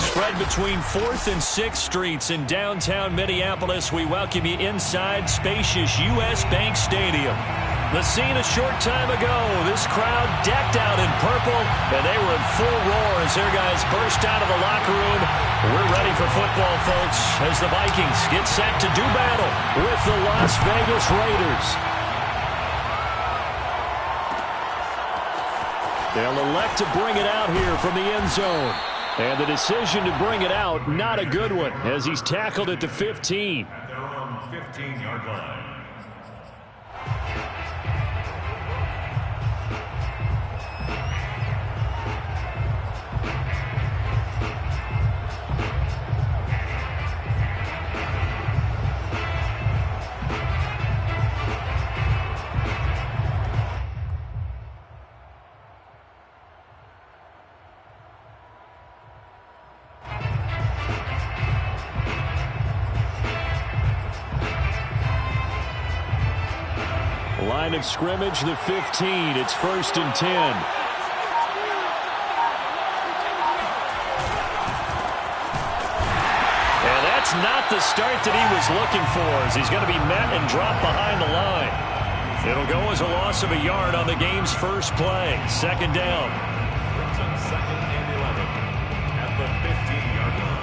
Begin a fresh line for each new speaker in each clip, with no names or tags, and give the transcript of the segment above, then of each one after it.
Spread between 4th and 6th Streets in downtown Minneapolis. We welcome you inside spacious U.S. Bank Stadium. The scene a short time ago. This crowd decked out in purple, and they were in full roar as their guys burst out of the locker room. We're ready for football, folks, as the Vikings get set to do battle with the Las Vegas Raiders. They'll elect to bring it out here from the end zone. And the decision to bring it out, not a good one, as he's tackled at the 15.
At their own 15-yard line.
Line of scrimmage, the 15. It's 1st and 10. And that's not the start that he was looking for, as he's going to be met and dropped behind the line. It'll go as a loss of a yard on the game's first play. 2nd down.
Brings up 2nd and 11 at the 15-yard line.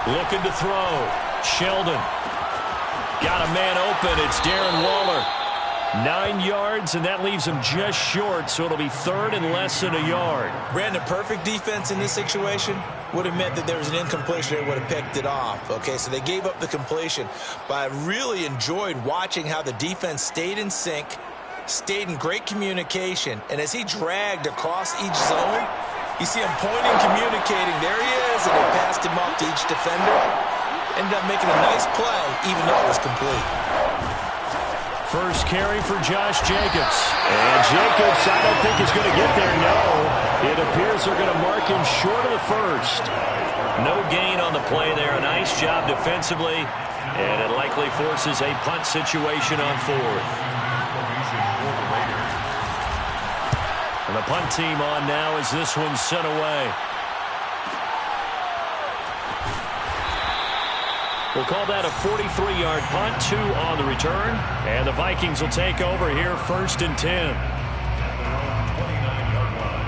Looking to throw. Sheldon. Got a man open. It's Darren Waller. 9 yards, and that leaves him just short, so it'll be 3rd and less than a yard.
Brandon, perfect defense in this situation would have meant that there was an incompletion. They would have picked it off. Okay, so they gave up the completion. But I really enjoyed watching how the defense stayed in sync, stayed in great communication, and as he dragged across each zone, you see him pointing, communicating. There he is, and they passed him up to each defender. Ended up making a nice play, even though it was complete.
First carry for Josh Jacobs. And Jacobs, I don't think is going to get there, no. It appears they're going to mark him short of the first. No gain on the play there. A nice job defensively, and it likely forces a punt situation on 4th. And the punt team on now as this one's sent away. We'll call that a 43-yard punt, 2 on the return. And the Vikings will take over here 1st and 10.
At their own 29-yard line.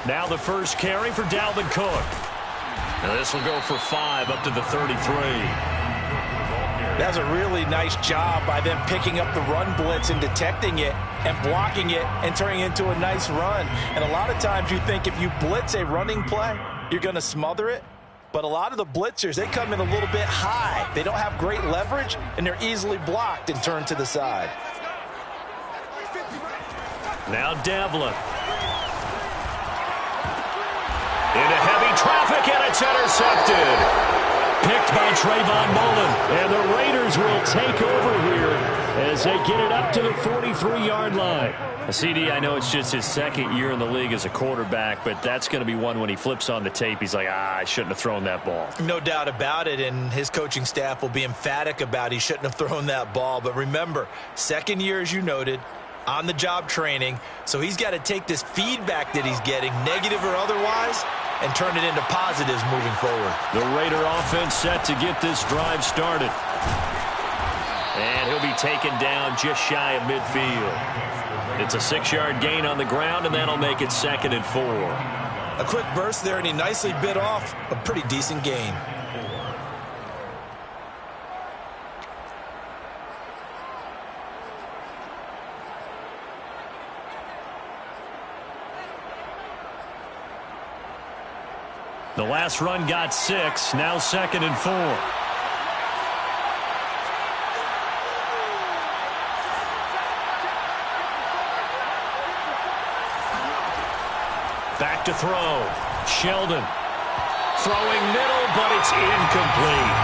Now the first carry for Dalvin Cook. Now this will go for 5 up to the 33.
That's a really nice job by them picking up the run blitz and detecting it and blocking it and turning it into a nice run. And a lot of times you think if you blitz a running play, you're going to smother it. But a lot of the blitzers, they come in a little bit high. They don't have great leverage, and they're easily blocked and turned to the side.
Now Devlin. Into heavy traffic, and it's intercepted. Picked by Trayvon Mullen. And the Raiders will take over here as they get it up to the 43-yard line. CD, I know it's just his 2nd year in the league as a quarterback, but that's going to be one when he flips on the tape. He's like, I shouldn't have thrown that ball.
No doubt about it, and his coaching staff will be emphatic about he shouldn't have thrown that ball. But remember, 2nd year, as you noted, on-the-job training, so he's got to take this feedback that he's getting, negative or otherwise, and turn it into positives moving forward.
The Raider offense set to get this drive started. And he'll be taken down just shy of midfield. It's a 6-yard gain on the ground, and that'll make it 2nd and 4.
A quick burst there, and he nicely bit off a pretty decent gain. The last run got 6, now 2nd and 4.
Back to throw. Sheldon. Throwing middle, but it's incomplete.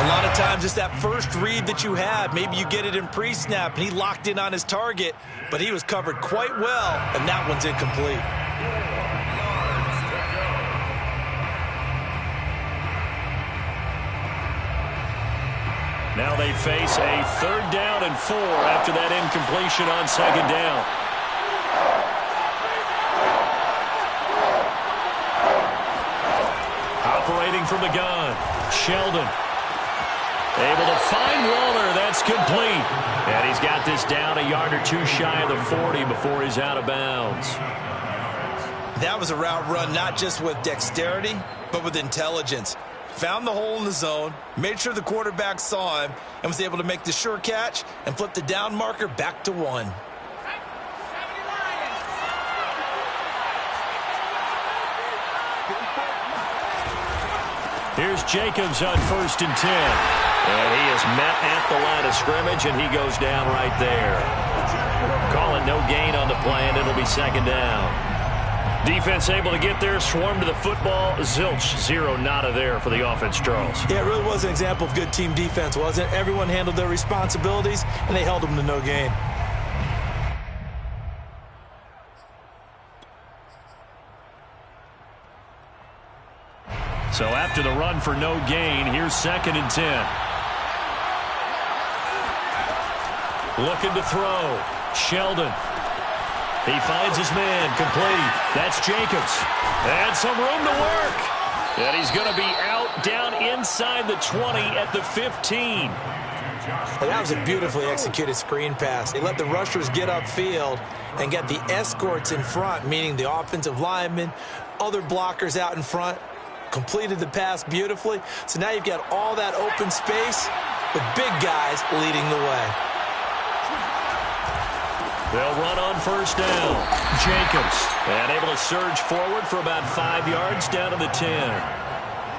A lot of times it's that first read that you have. Maybe you get it in pre-snap, and he locked in on his target, but he was covered quite well, and that one's incomplete.
Now they face a 3rd down and 4 after that incompletion on 2nd down. Operating from the gun, Sheldon. Able to find Waller. That's complete. And he's got this down a yard or two shy of the 40 before he's out of bounds.
That was a route run not just with dexterity, but with intelligence. Found the hole in the zone, made sure the quarterback saw him, and was able to make the sure catch and flip the down marker back to 1.
Here's Jacobs on 1st and 10. And he is met at the line of scrimmage, and he goes down right there. Call it no gain on the play, and it'll be 2nd down. Defense able to get there, swarm to the football. Zilch, 0 nada there for the offense, Charles.
Yeah, it really was an example of good team defense, wasn't it? Everyone handled their responsibilities, and they held them to no gain.
So after the run for no gain, here's 2nd and 10. Looking to throw. Sheldon. He finds his man, complete. That's Jacobs. And some room to work. And he's going to be out down inside the 20 at the 15.
And that was a beautifully executed screen pass. They let the rushers get upfield and get the escorts in front, meaning the offensive linemen, other blockers out in front. Completed the pass beautifully. So now you've got all that open space with big guys leading the way.
They'll run on 1st down. Jacobs. And able to surge forward for about 5 yards down to the 10.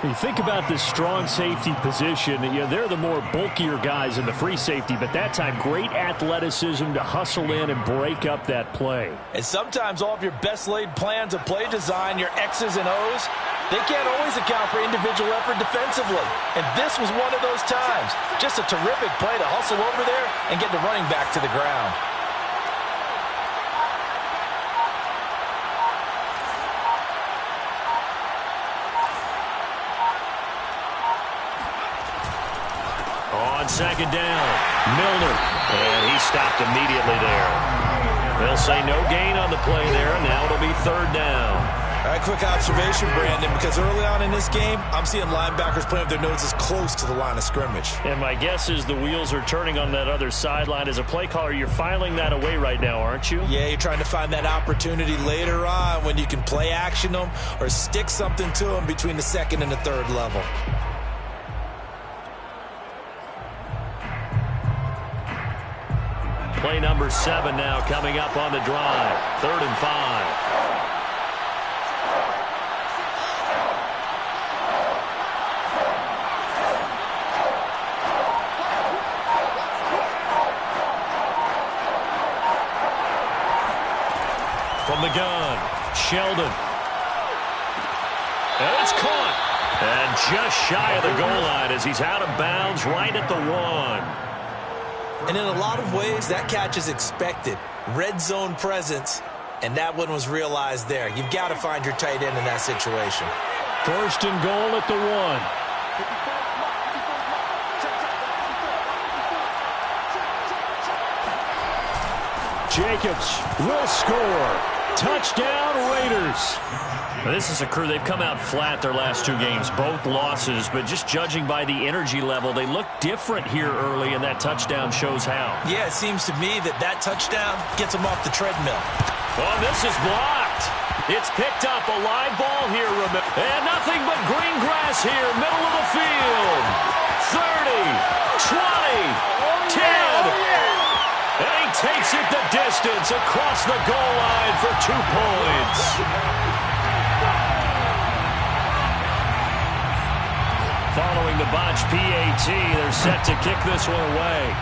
When you think about this strong safety position, they're the more bulkier guys in the free safety, but that time great athleticism to hustle in and break up that play.
And sometimes all of your best laid plans of play design, your X's and O's, they can't always account for individual effort defensively. And this was one of those times. Just a terrific play to hustle over there and get the running back to the ground.
On 2nd down, Milner. And he stopped immediately there. They'll say no gain on the play there, and now it'll be 3rd down.
All right, quick observation, Brandon, because early on in this game, I'm seeing linebackers playing with their noses close to the line of scrimmage.
And my guess is the wheels are turning on that other sideline. As a play caller, you're filing that away right now, aren't you?
Yeah, you're trying to find that opportunity later on when you can play action them or stick something to them between the 2nd and the 3rd level.
Play number 7 now coming up on the drive. 3rd and 5. From the gun, Sheldon. And it's caught. And just shy of the goal line as he's out of bounds right at the 1.
And in a lot of ways, that catch is expected. Red zone presence, and that one was realized there. You've got to find your tight end in that situation.
1st and goal at the 1. Jacobs will score. Touchdown, Raiders.
This is a crew, they've come out flat their last 2 games, both losses, but just judging by the energy level, they look different here early, and that touchdown shows how.
Yeah, it seems to me that touchdown gets them off the treadmill.
Oh, this is blocked. It's picked up, a live ball here, and nothing but green grass here, middle of the field. 30, 20, 10. And he takes it the distance across the goal line for 2 points. Following the botch PAT, they're set to kick this one away.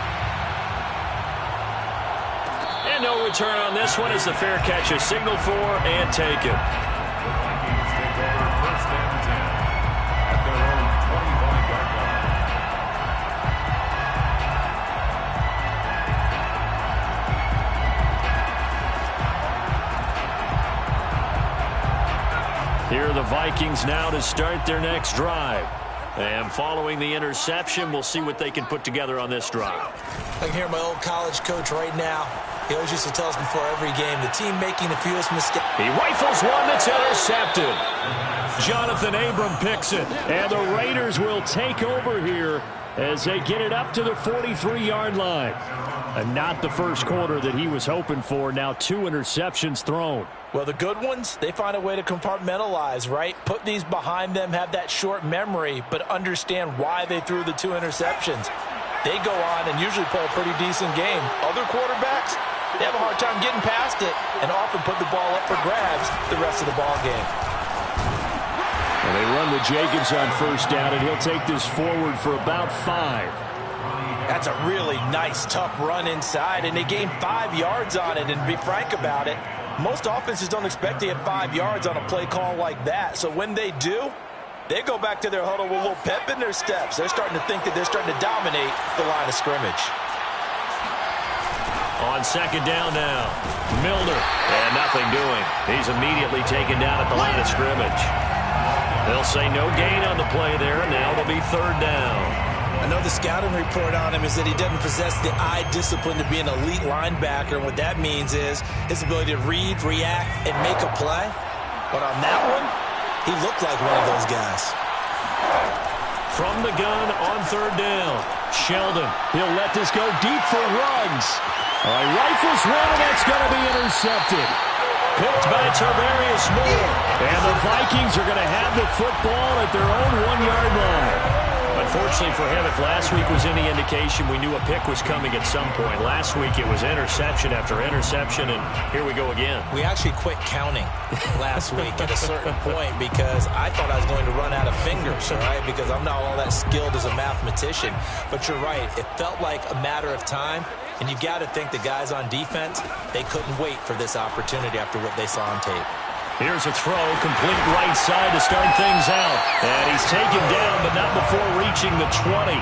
And no return on this one as the fair catch is signaled for and taken. the Vikings now to start their next drive. And following the interception, we'll see what they can put together on this drive.
I can hear my old college coach right now. He always used to tell us before every game, the team making the fewest mistakes.
He rifles one that's intercepted. Jonathan Abram picks it.
And the Raiders will take over here as they get it up to the 43-yard line. And not the first quarter that he was hoping for. Now 2 interceptions thrown.
Well, the good ones, they find a way to compartmentalize, right? Put these behind them, have that short memory, but understand why they threw the 2 interceptions. They go on and usually play a pretty decent game. Other quarterbacks, they have a hard time getting past it and often put the ball up for grabs the rest of the ball game.
And they run with Jacobs on first down, and he'll take this forward for about 5.
That's a really nice, tough run inside, and they gain 5 yards on it. And to be frank about it, most offenses don't expect to get 5 yards on a play call like that. So when they do, they go back to their huddle with a little pep in their steps. They're starting to think that they're starting to dominate the line of scrimmage.
On second down now, Milner, and nothing doing. He's immediately taken down at the line of scrimmage. They'll say no gain on the play there, and now it'll be third down.
I know the scouting report on him is that he doesn't possess the eye discipline to be an elite linebacker. And what that means is his ability to read, react, and make a play. But on that one, he looked like one of those guys.
From the gun on third down, Sheldon. He'll let this go deep for Ruggs. All right, rifles one, and that's going to be intercepted. Picked by Tarvarius Moore. And the Vikings are going to have the football at their own 1-yard line. Unfortunately for him, if last week was any indication, we knew a pick was coming at some point. Last week it was interception after interception, and here we go again.
We actually quit counting last week at a certain point because I thought I was going to run out of fingers, right? Because I'm not all that skilled as a mathematician. But you're right. It felt like a matter of time, and you got to think the guys on defense, they couldn't wait for this opportunity after what they saw on tape.
Here's a throw, complete right side to start things out. And he's taken down, but not before reaching the 20.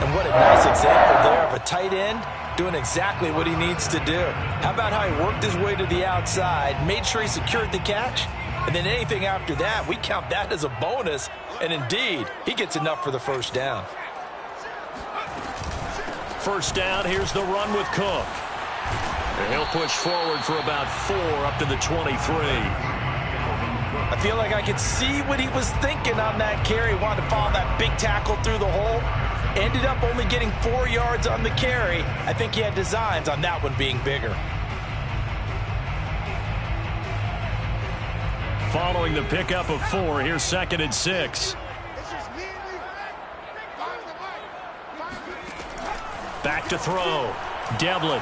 And what a nice example there of a tight end doing exactly what he needs to do. How about how he worked his way to the outside, made sure he secured the catch, and then anything after that, we count that as a bonus. And indeed, he gets enough for the first down.
First down, here's the run with Cook. And he'll push forward for about 4 up to the 23.
I feel like I could see what he was thinking on that carry. Wanted to follow that big tackle through the hole. Ended up only getting 4 yards on the carry. I think he had designs on that one being bigger.
Following the pickup of 4, here's 2nd and 6. Back to throw. Devlin.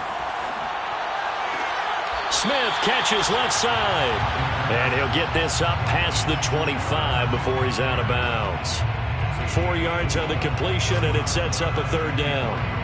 Smith catches left side. And he'll get this up past the 25 before he's out of bounds. 4 yards on the completion, and it sets up a third down.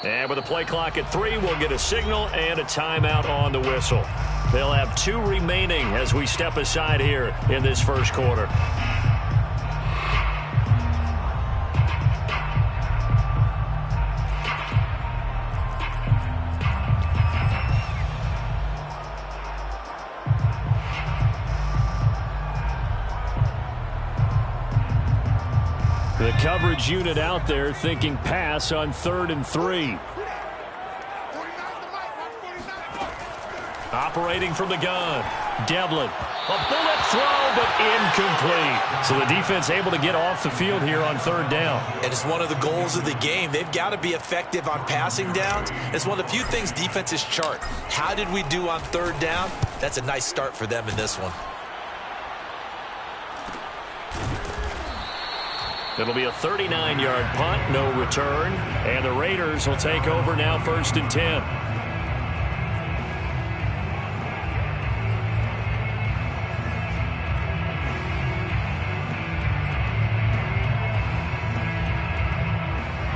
And with a play clock at 3, we'll get a signal and a timeout on the whistle. They'll have 2 remaining as we step aside here in this first quarter. The coverage unit out there thinking pass on 3rd and 3. Operating from the gun. Devlin. A bullet throw, but incomplete. So the defense able to get off the field here on 3rd down.
And it's one of the goals of the game. They've got to be effective on passing downs. It's one of the few things defenses chart. How did we do on 3rd down? That's a nice start for them in this one.
It'll be a 39-yard punt, no return. And the Raiders will take over now 1st and 10.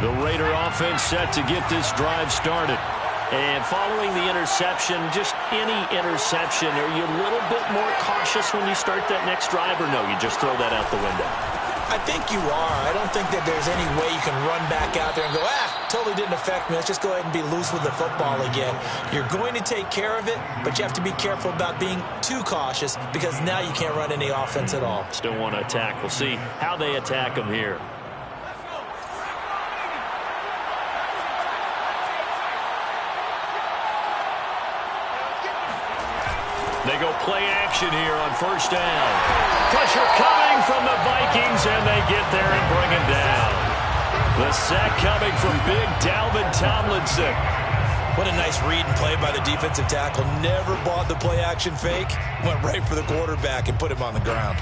The Raider offense set to get this drive started.
And following the interception, just any interception, are you a little bit more cautious when you start that next drive, or no, you just throw that out the window?
I think you are. I don't think that there's any way you can run back out there and go, totally didn't affect me. Let's just go ahead and be loose with the football again. You're going to take care of it, but you have to be careful about being too cautious because now you can't run any offense at all.
Still want to attack. We'll see how they attack them here.
They go play action here on first down. Pressure coming from the Vikings, and they get there and bring it down. The sack coming from big Dalvin Tomlinson.
What a nice read and play by the defensive tackle. Never bought the play action fake. Went right for the quarterback and put him on the ground.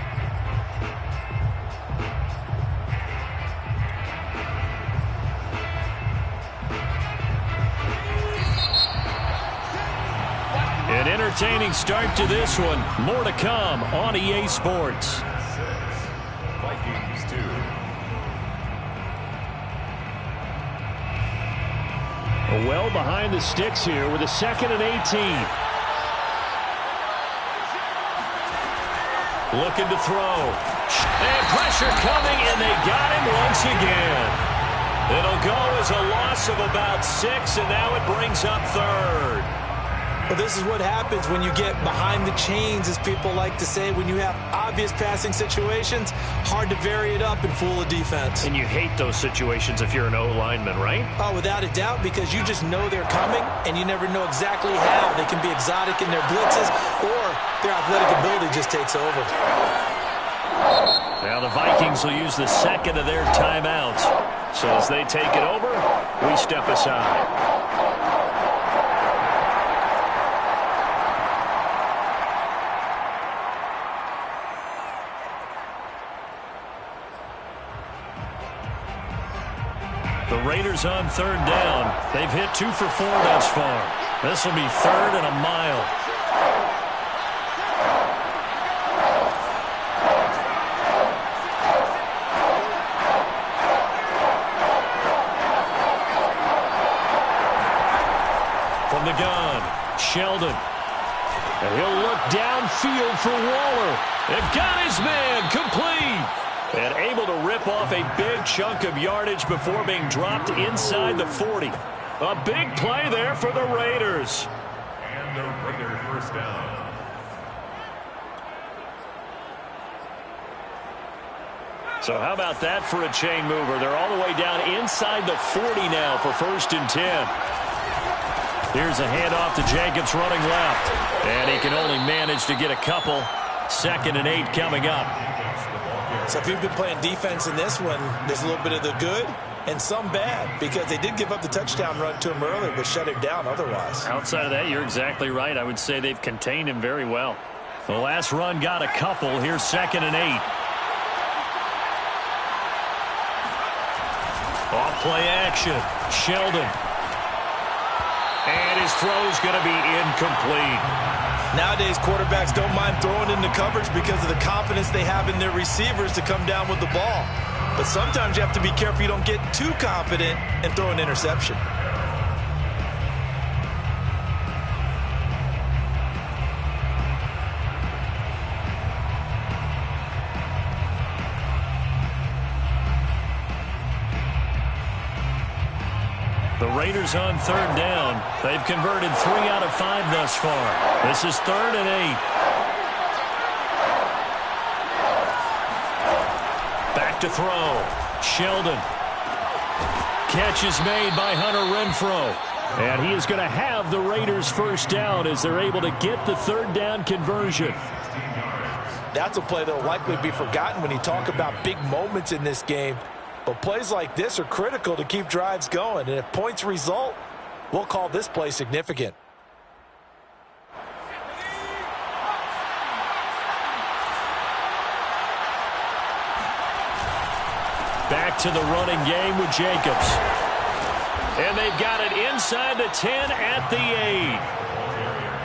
An entertaining start to this one. More to come on EA Sports.
Vikings 2.
Well behind the sticks here with a 2nd and 18.
Looking to throw. And pressure coming, and they got him once again. It'll go as a loss of about 6, and now it brings up 3rd.
Well, this is what happens when you get behind the chains, as people like to say. When you have obvious passing situations, hard to vary it up and fool a defense.
And you hate those situations if you're an O-lineman, right?
Oh, without a doubt, because you just know they're coming, and you never know exactly how. They can be exotic in their blitzes, or their athletic ability just takes over.
Now the Vikings will use the 2nd of their timeouts. So as they take it over, we step aside. The Raiders on 3rd down. They've hit 2 for 4 thus far. This will be 3rd and a mile. From the gun, Sheldon. And he'll look downfield for Waller. They've got his man complete. And able to rip off a big chunk of yardage before being dropped inside the 40. A big play there for the Raiders.
And the Raider first down.
So how about that for a chain mover? They're all the way down inside the 40 now for 1st and 10. Here's a handoff to Jacobs running left. And he can only manage to get a couple. 2nd and 8 coming up.
So if you've been playing defense in this one, there's a little bit of the good and some bad, because they did give up the touchdown run to him earlier, but shut him down otherwise.
Outside of that, you're exactly right. I would say they've contained him very well.
The last run got a couple. Here's 2nd and 8. Off play action. Sheldon. And his throw's going to be incomplete.
Nowadays, quarterbacks don't mind throwing into coverage because of the confidence they have in their receivers to come down with the ball. But sometimes you have to be careful you don't get too confident and throw an interception.
The Raiders on 3rd down. They've converted 3 out of 5 thus far. This is 3rd and 8. Back to throw. Sheldon. Catch is made by Hunter Renfrow. And he is going to have the Raiders first down as they're able to get the 3rd down conversion.
That's a play that will likely be forgotten when you talk about big moments in this game. But plays like this are critical to keep drives going. And if points result, we'll call this play significant.
Back to the running game with Jacobs. And they've got it inside the 10 at the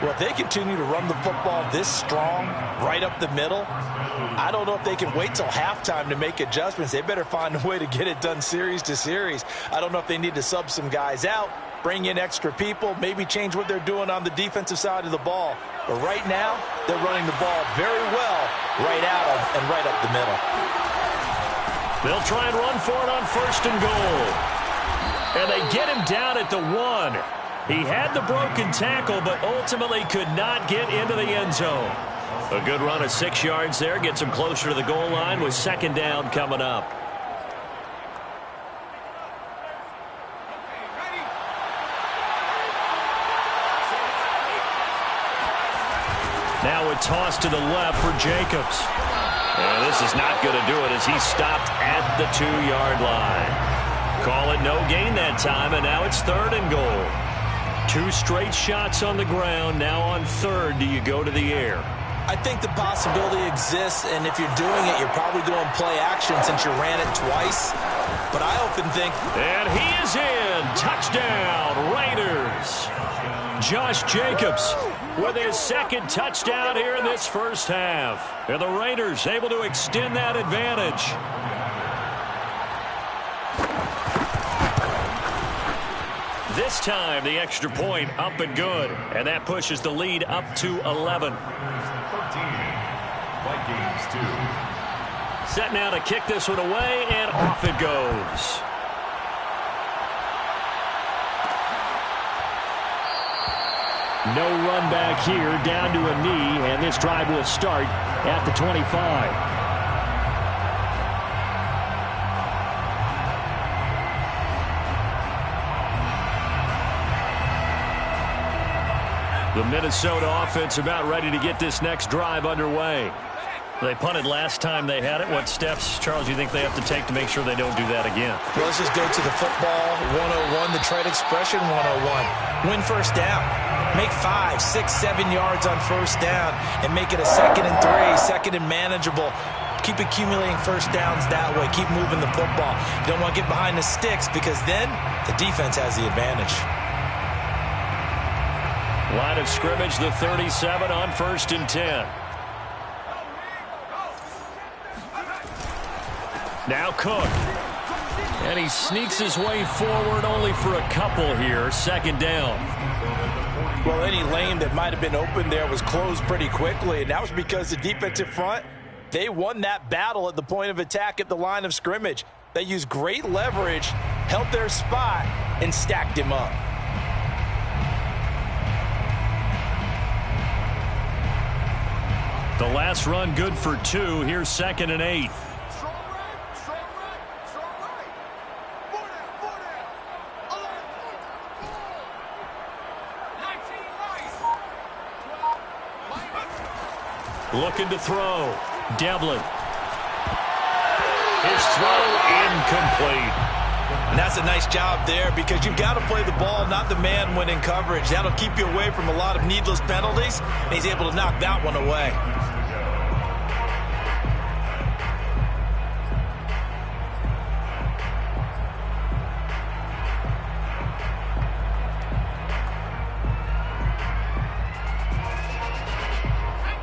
8.
Well, if they continue to run the football this strong, right up the middle, I don't know if they can wait till halftime to make adjustments. They better find a way to get it done series to series. I don't know if they need to sub some guys out, bring in extra people, maybe change what they're doing on the defensive side of the ball. But right now, they're running the ball very well right out of and right up the middle.
They'll try and run for it on 1st and goal. And they get him down at the 1. He had the broken tackle, but ultimately could not get into the end zone. A good run of 6 yards there gets him closer to the goal line with 2nd down coming up. Now a toss to the left for Jacobs. And this is not going to do it as he's stopped at the 2-yard line. Call it no gain that time, and now it's 3rd and goal. 2 straight shots on the ground. Now on 3rd, do you go to the air?
I think the possibility exists, and if you're doing it, you're probably going play action since you ran it twice. But I often think...
And he is in. Touchdown, Raiders. Josh Jacobs with his 2nd touchdown here in this first half. And the Raiders able to extend that advantage. This time, the extra point up and good. And that pushes the lead up to 11.
13. Vikings 2.
Set now to kick this one away, and off it goes. No run back here, down to a knee, and this drive will start at the 25. The Minnesota offense about ready to get this next drive underway. They punted last time they had it. What steps, Charles, you think they have to take to make sure they don't do that again?
Well, let's just go to the football 101, the trade expression 101. Win first down. Make 5, 6, 7 yards on first down and make it a 2nd and 3, 2nd and manageable. Keep accumulating first downs that way. Keep moving the football. You don't want to get behind the sticks because then the defense has the advantage.
Line of scrimmage, the 37 on 1st and 10. Now Cook. And he sneaks his way forward only for a couple here. 2nd down.
Well, any lane that might have been open there was closed pretty quickly, and that was because the defensive front, they won that battle at the point of attack at the line of scrimmage. They used great leverage, held their spot, and stacked him up.
The last run good for 2. Here's 2nd and 8. Looking to throw. Devlin. His throw incomplete.
And that's a nice job there because you've got to play the ball, not the man when in coverage. That'll keep you away from a lot of needless penalties, and he's able to knock that one away.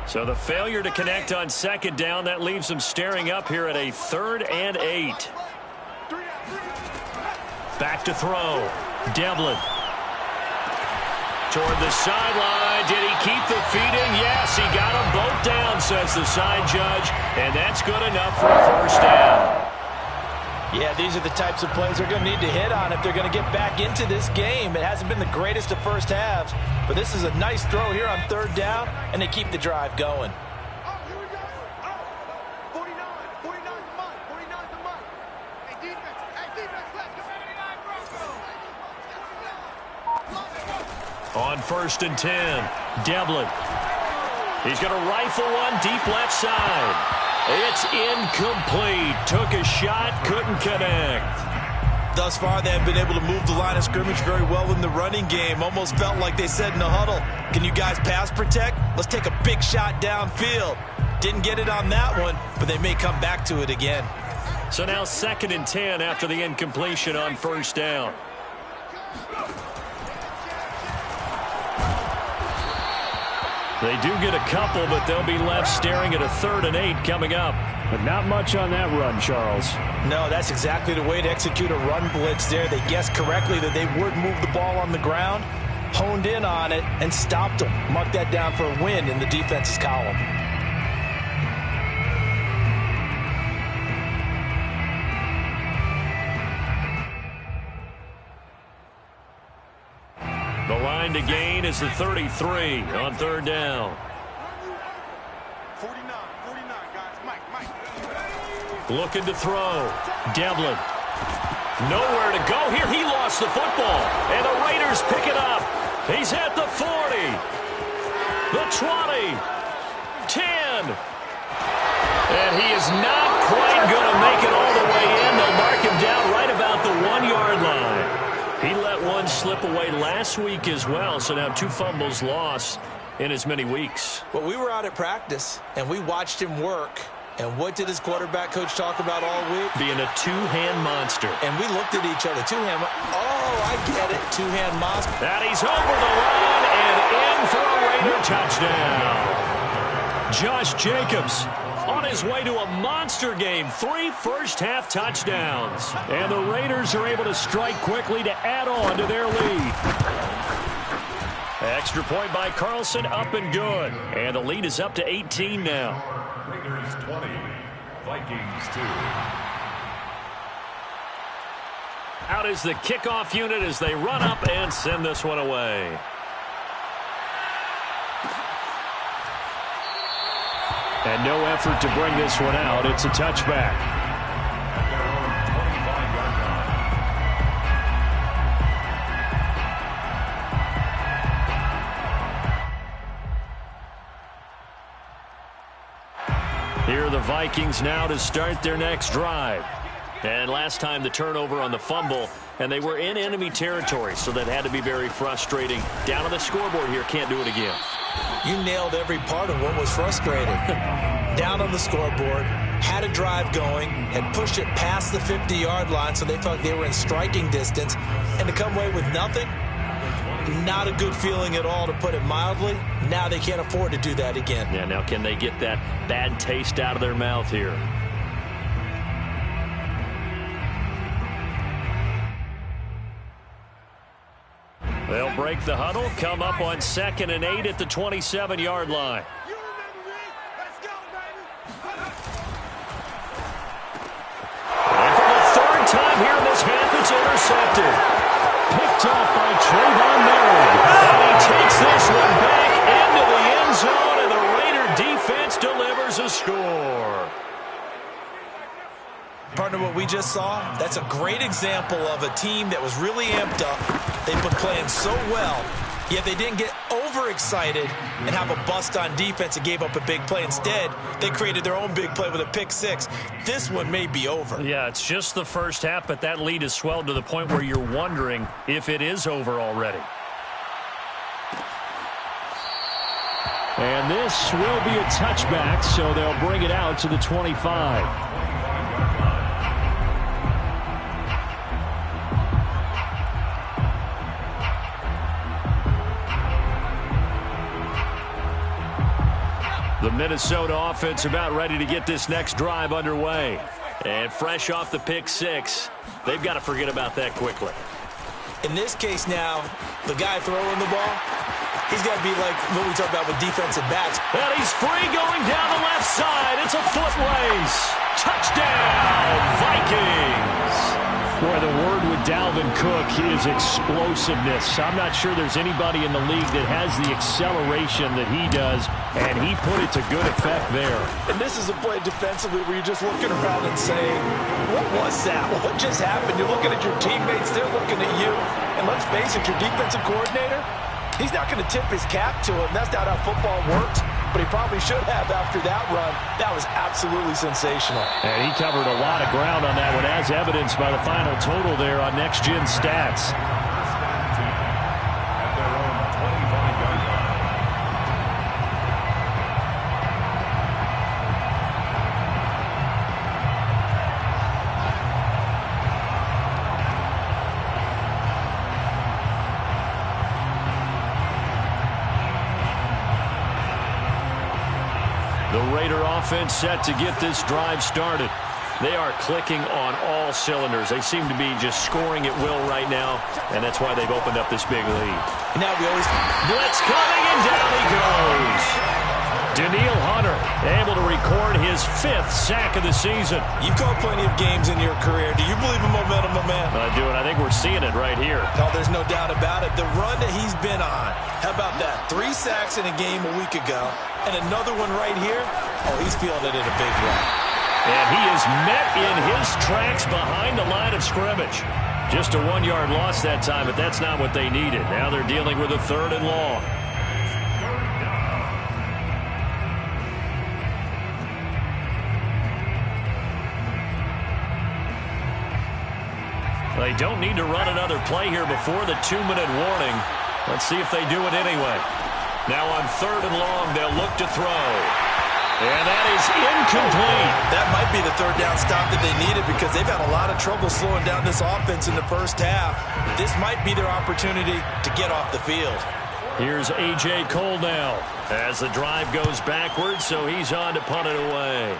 So the failure to connect on 2nd down, that leaves them staring up here at a 3rd and 8. Back to throw. Devlin. Toward the sideline. Did he keep the feet in? Yes, he got them both down, says the side judge. And that's good enough for a 1st down.
Yeah, these are the types of plays they're going to need to hit on if they're going to get back into this game. It hasn't been the greatest of first halves, but this is a nice throw here on 3rd down, and they keep the drive going.
On 1st and 10, Devlin. He's going to rifle one deep left side. It's incomplete. Took a shot, couldn't connect.
Thus far, they have been able to move the line of scrimmage very well in the running game. Almost felt like they said in the huddle, can you guys pass protect? Let's take a big shot downfield. Didn't get it on that one, but they may come back to it again.
So now 2nd and 10 after the incompletion on 1st down. They do get a couple, but they'll be left staring at a 3rd and 8 coming up.
But not much on that run, Charles.
No, that's exactly the way to execute a run blitz there. They guessed correctly that they would move the ball on the ground, honed in on it, and stopped them. Mark that down for a win in the defense's column.
The line to gain is the 33 on 3rd down.
49, guys. Mike.
Looking to throw. Devlin. Nowhere to go here. He lost the football. And the Raiders pick it up. He's at the 40. The 20. 10. And he is not quite going to make it all the way in. They'll mark him down right about the 1-yard line. He let one slip away last week as well, so now 2 fumbles lost in as many weeks.
Well, we were out at practice, and we watched him work. And what did his quarterback coach talk about all week?
Being a 2-hand monster.
And we looked at each other. 2-hand. Oh, I get it. 2-hand monster.
And he's over the line and in for a Raider touchdown. Josh Jacobs on his way to a monster game. 3 first-half touchdowns. And the Raiders are able to strike quickly to add on to their lead. Extra point by Carlson, up and good. And the lead is up to 18 now.
Raiders 20, Vikings 2.
Out is the kickoff unit as they run up and send this one away.
And no effort to bring this one out. It's a touchback.
At their own 25-yard line.
Here are the Vikings now to start their next drive. And last time the turnover on the fumble, and they were in enemy territory, so that had to be very frustrating. Down on the scoreboard here, can't do it again.
You nailed every part of what was frustrating. Down on the scoreboard, had a drive going, had pushed it past the 50-yard line, so they felt like they were in striking distance, and to come away with nothing, not a good feeling at all, to put it mildly. Now they can't afford to do that again.
Yeah, now can they get that bad taste out of their mouth here? They'll break the huddle, come up on 2nd and 8 at the 27-yard line.
You remember me? Let's go, baby.
And for the 3rd time here in this half, it's intercepted. Picked off by Trayvon Merrick. And he takes this one back into the end zone, and the Raider defense delivers a score.
Partner, what we just saw, that's a great example of a team that was really amped up. They've been playing so well, yet they didn't get overexcited and have a bust on defense and gave up a big play. Instead, they created their own big play with a pick 6. This one may be over.
Yeah, it's just the first half, but that lead has swelled to the point where you're wondering if it is over already.
And this will be a touchback, so they'll bring it out to the 25.
The Minnesota offense about ready to get this next drive underway. And fresh off the pick 6, they've got to forget about that quickly.
In this case now, the guy throwing the ball, he's got to be like what we talk about with defensive backs.
And he's free going down the left side. It's a foot race. Touchdown, Vikings.
Boy, the word with Dalvin Cook is explosiveness. I'm not sure there's anybody in the league that has the acceleration that he does, and he put it to good effect there.
And this is a play defensively where you're just looking around and saying, what was that? What just happened? You're looking at your teammates, they're looking at you. And let's face it, your defensive coordinator, he's not going to tip his cap to him. That's not how football works. But he probably should have after that run. That was absolutely sensational.
And he covered a lot of ground on that one, as evidenced by the final total there on Next Gen Stats.
At their own 25-yard line.
The Raider offense set to get this drive started. They are clicking on all cylinders. They seem to be just scoring at will right now, and that's why they've opened up this big lead.
Now we always
blitz coming, and down he goes. Danielle Hunter able to record his 5th sack of the season.
You've called plenty of games in your career. Do you believe in momentum, my man?
I do, and I think we're seeing it right here.
No, there's no doubt about it. The run that he's been on. How about that? 3 sacks in a game a week ago, and another one right here. Oh, he's feeling it in a big way.
And he is met in his tracks behind the line of scrimmage. Just a 1-yard loss that time, but that's not what they needed. Now they're dealing with a 3rd and long. They don't need to run another play here before the 2-minute warning. Let's see if they do it anyway. Now on 3rd and long, they'll look to throw. And that is incomplete.
That might be the 3rd down stop that they needed because they've had a lot of trouble slowing down this offense in the first half. This might be their opportunity to get off the field.
Here's A.J. Cole now as the drive goes backwards, so he's on to punt it away.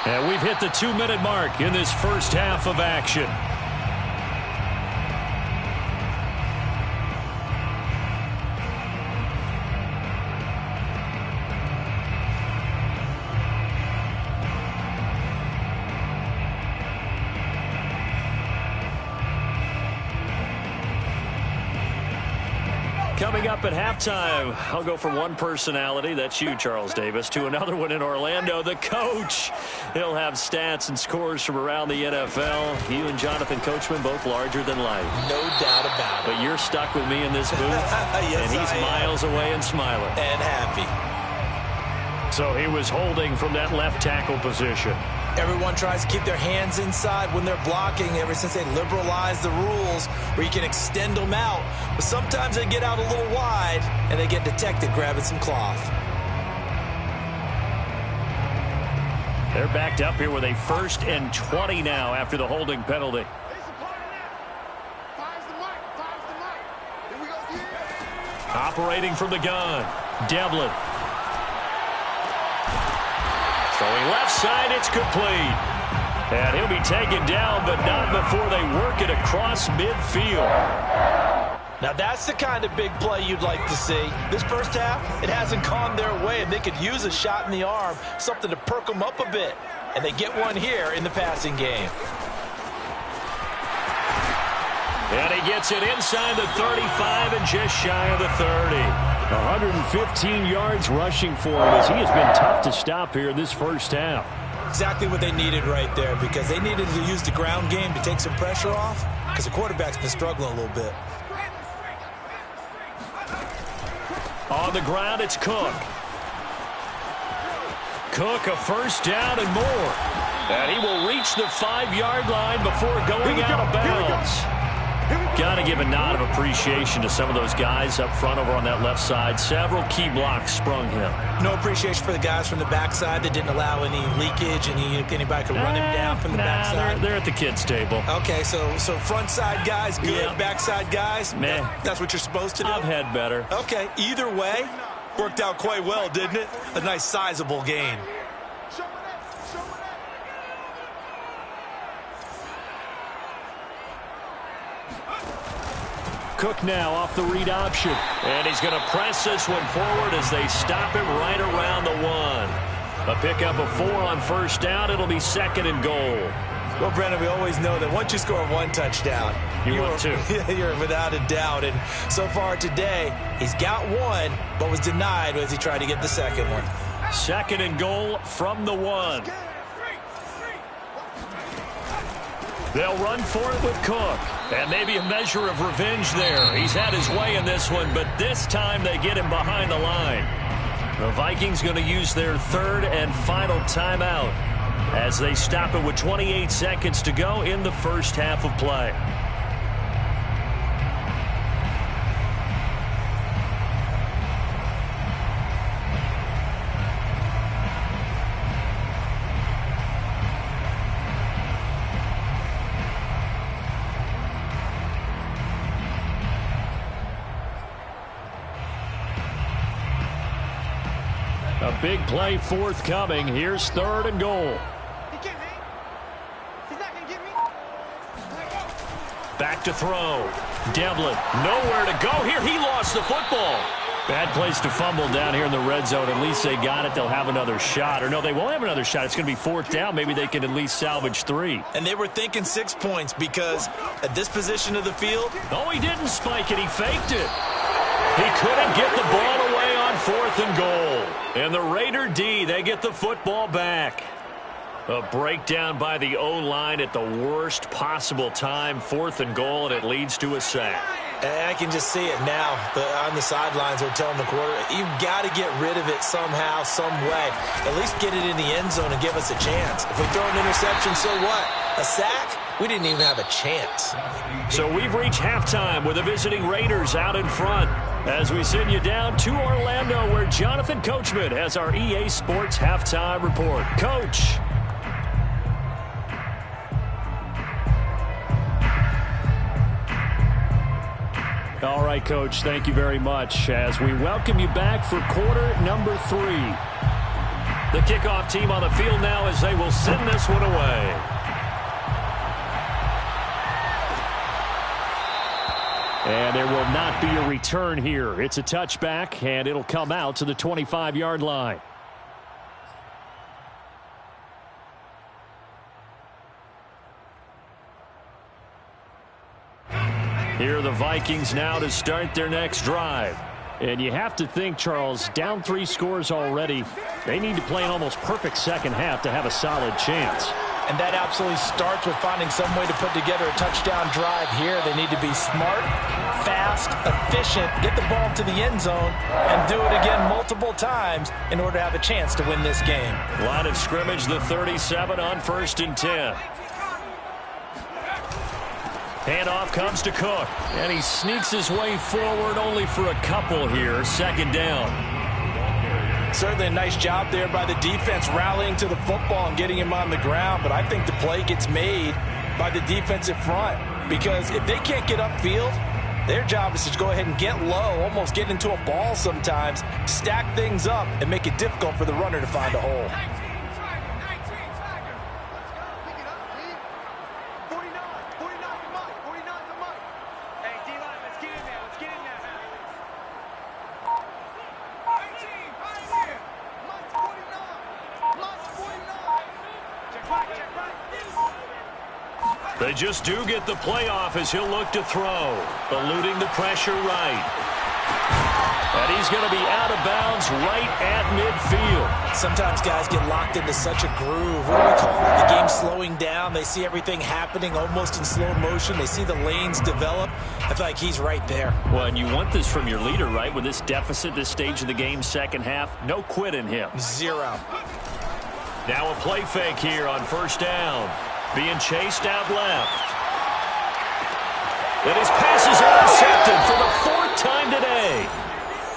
And we've hit the 2-minute mark in this first half of action. Coming up at halftime, I'll go from one personality, that's you, Charles Davis, to another one in Orlando, the coach. He'll have stats and scores from around the NFL. You and Jonathan Coachman, both larger than life.
No doubt about it.
But you're stuck with me in this booth,
yes,
and he's miles away and smiling.
And happy.
So he was holding from that left tackle position.
Everyone tries to keep their hands inside when they're blocking ever since they liberalized the rules where you can extend them out. But sometimes they get out a little wide and they get detected grabbing some cloth.
They're backed up here with a 1st and 20 now after the holding penalty. Operating from the gun, Devlin. Throwing left side, it's complete. And he'll be taken down, but not before they work it across midfield.
Now that's the kind of big play you'd like to see. This first half, it hasn't gone their way, and they could use a shot in the arm, something to perk them up a bit. And they get one here in the passing game.
And he gets it inside the 35 and just shy of the 30.
115 yards rushing for him as he has been tough to stop here in this first half.
Exactly what they needed right there because they needed to use the ground game to take some pressure off because the quarterback's been struggling a little bit.
On the ground, it's Cook. Cook, a 1st down and more. And he will reach the 5-yard line before going out of bounds. Got to give a nod of appreciation to some of those guys up front over on that left side. Several key blocks sprung him.
No appreciation for the guys from the backside that didn't allow any leakage and anybody could run him down from the backside.
They're at the kids' table.
Okay, so front side guys good,
yeah.
Backside guys,
meh.
That's what you're supposed to do?
I've had better.
Okay, either way, worked out quite well, didn't it? A nice sizable gain.
Cook now off the read option.
And he's going to press this one forward as they stop him right around the 1. A pickup of 4 on 1st down. It'll be 2nd and goal.
Well, Brandon, we always know that once you score 1 touchdown,
want 2.
You're without a doubt. And so far today, he's got 1, but was denied as he tried to get the 2nd one.
2nd and goal from the 1. They'll run for it with Cook. And maybe a measure of revenge there. He's had his way in this one, but this time they get him behind the line. The Vikings going to use their 3rd and final timeout as they stop it with 28 seconds to go in the first half of play.
A big play forthcoming. Here's 3rd and goal.
He can't hang. He's not going to get me.
Back to throw. Devlin, nowhere to go here. He lost the football. Bad place to fumble down here in the red zone. At least they got it. They'll have another shot. Or no, they won't have another shot. It's going to be 4th down. Maybe they can at least salvage 3.
And they were thinking 6 points because at this position of the field.
Oh, he didn't spike it. He faked it. He couldn't get the ball away on 4th and goal. And the Raider D, they get the football back. A breakdown by the O-line at the worst possible time. 4th and goal, and it leads to a sack.
And I can just see it now. On the sidelines, they're telling the quarterback, you've got to get rid of it somehow, some way. At least get it in the end zone and give us a chance. If we throw an interception, so what? A sack? We didn't even have a chance.
So we've reached halftime with the visiting Raiders out in front. As we send you down to Orlando, where Jonathan Coachman has our EA Sports halftime report. Coach.
All right, Coach, thank you very much as we welcome you back for quarter number 3.
The kickoff team on the field now as they will send this one away.
And there will not be a return here. It's a touchback, and it'll come out to the 25-yard line. Here are the Vikings now to start their next drive. And you have to think, Charles, down 3 scores already. They need to play an almost perfect second half to have a solid chance.
And that absolutely starts with finding some way to put together a touchdown drive here. They need to be smart, fast, efficient, get the ball to the end zone, and do it again multiple times in order to have a chance to win this game.
Line of scrimmage, the 37 on 1st and 10. Handoff comes to Cook, and he sneaks his way forward only for a couple here. 2nd down.
Certainly a nice job there by the defense rallying to the football and getting him on the ground, but I think the play gets made by the defensive front because if they can't get upfield, their job is to go ahead and get low, almost get into a ball sometimes, stack things up, and make it difficult for the runner to find a hole.
49's the money. Hey, D-line, let's get in there. Let's get in there, man. 18, right here. Mike's 49. Mike's 49. Check right, check right.
They just do get the playoff as he'll look to throw. Eluding the pressure right. And he's going to be out of bounds right at midfield.
Sometimes guys get locked into such a groove. What do we call it? The game's slowing down. They see everything happening almost in slow motion. They see the lanes develop. I feel like he's right there.
Well, and you want this from your leader, right? With this deficit, this stage of the game, second half, no quit in him.
0.
Now a play fake here on 1st down. Being chased out left. And his pass is intercepted for the 4th time today.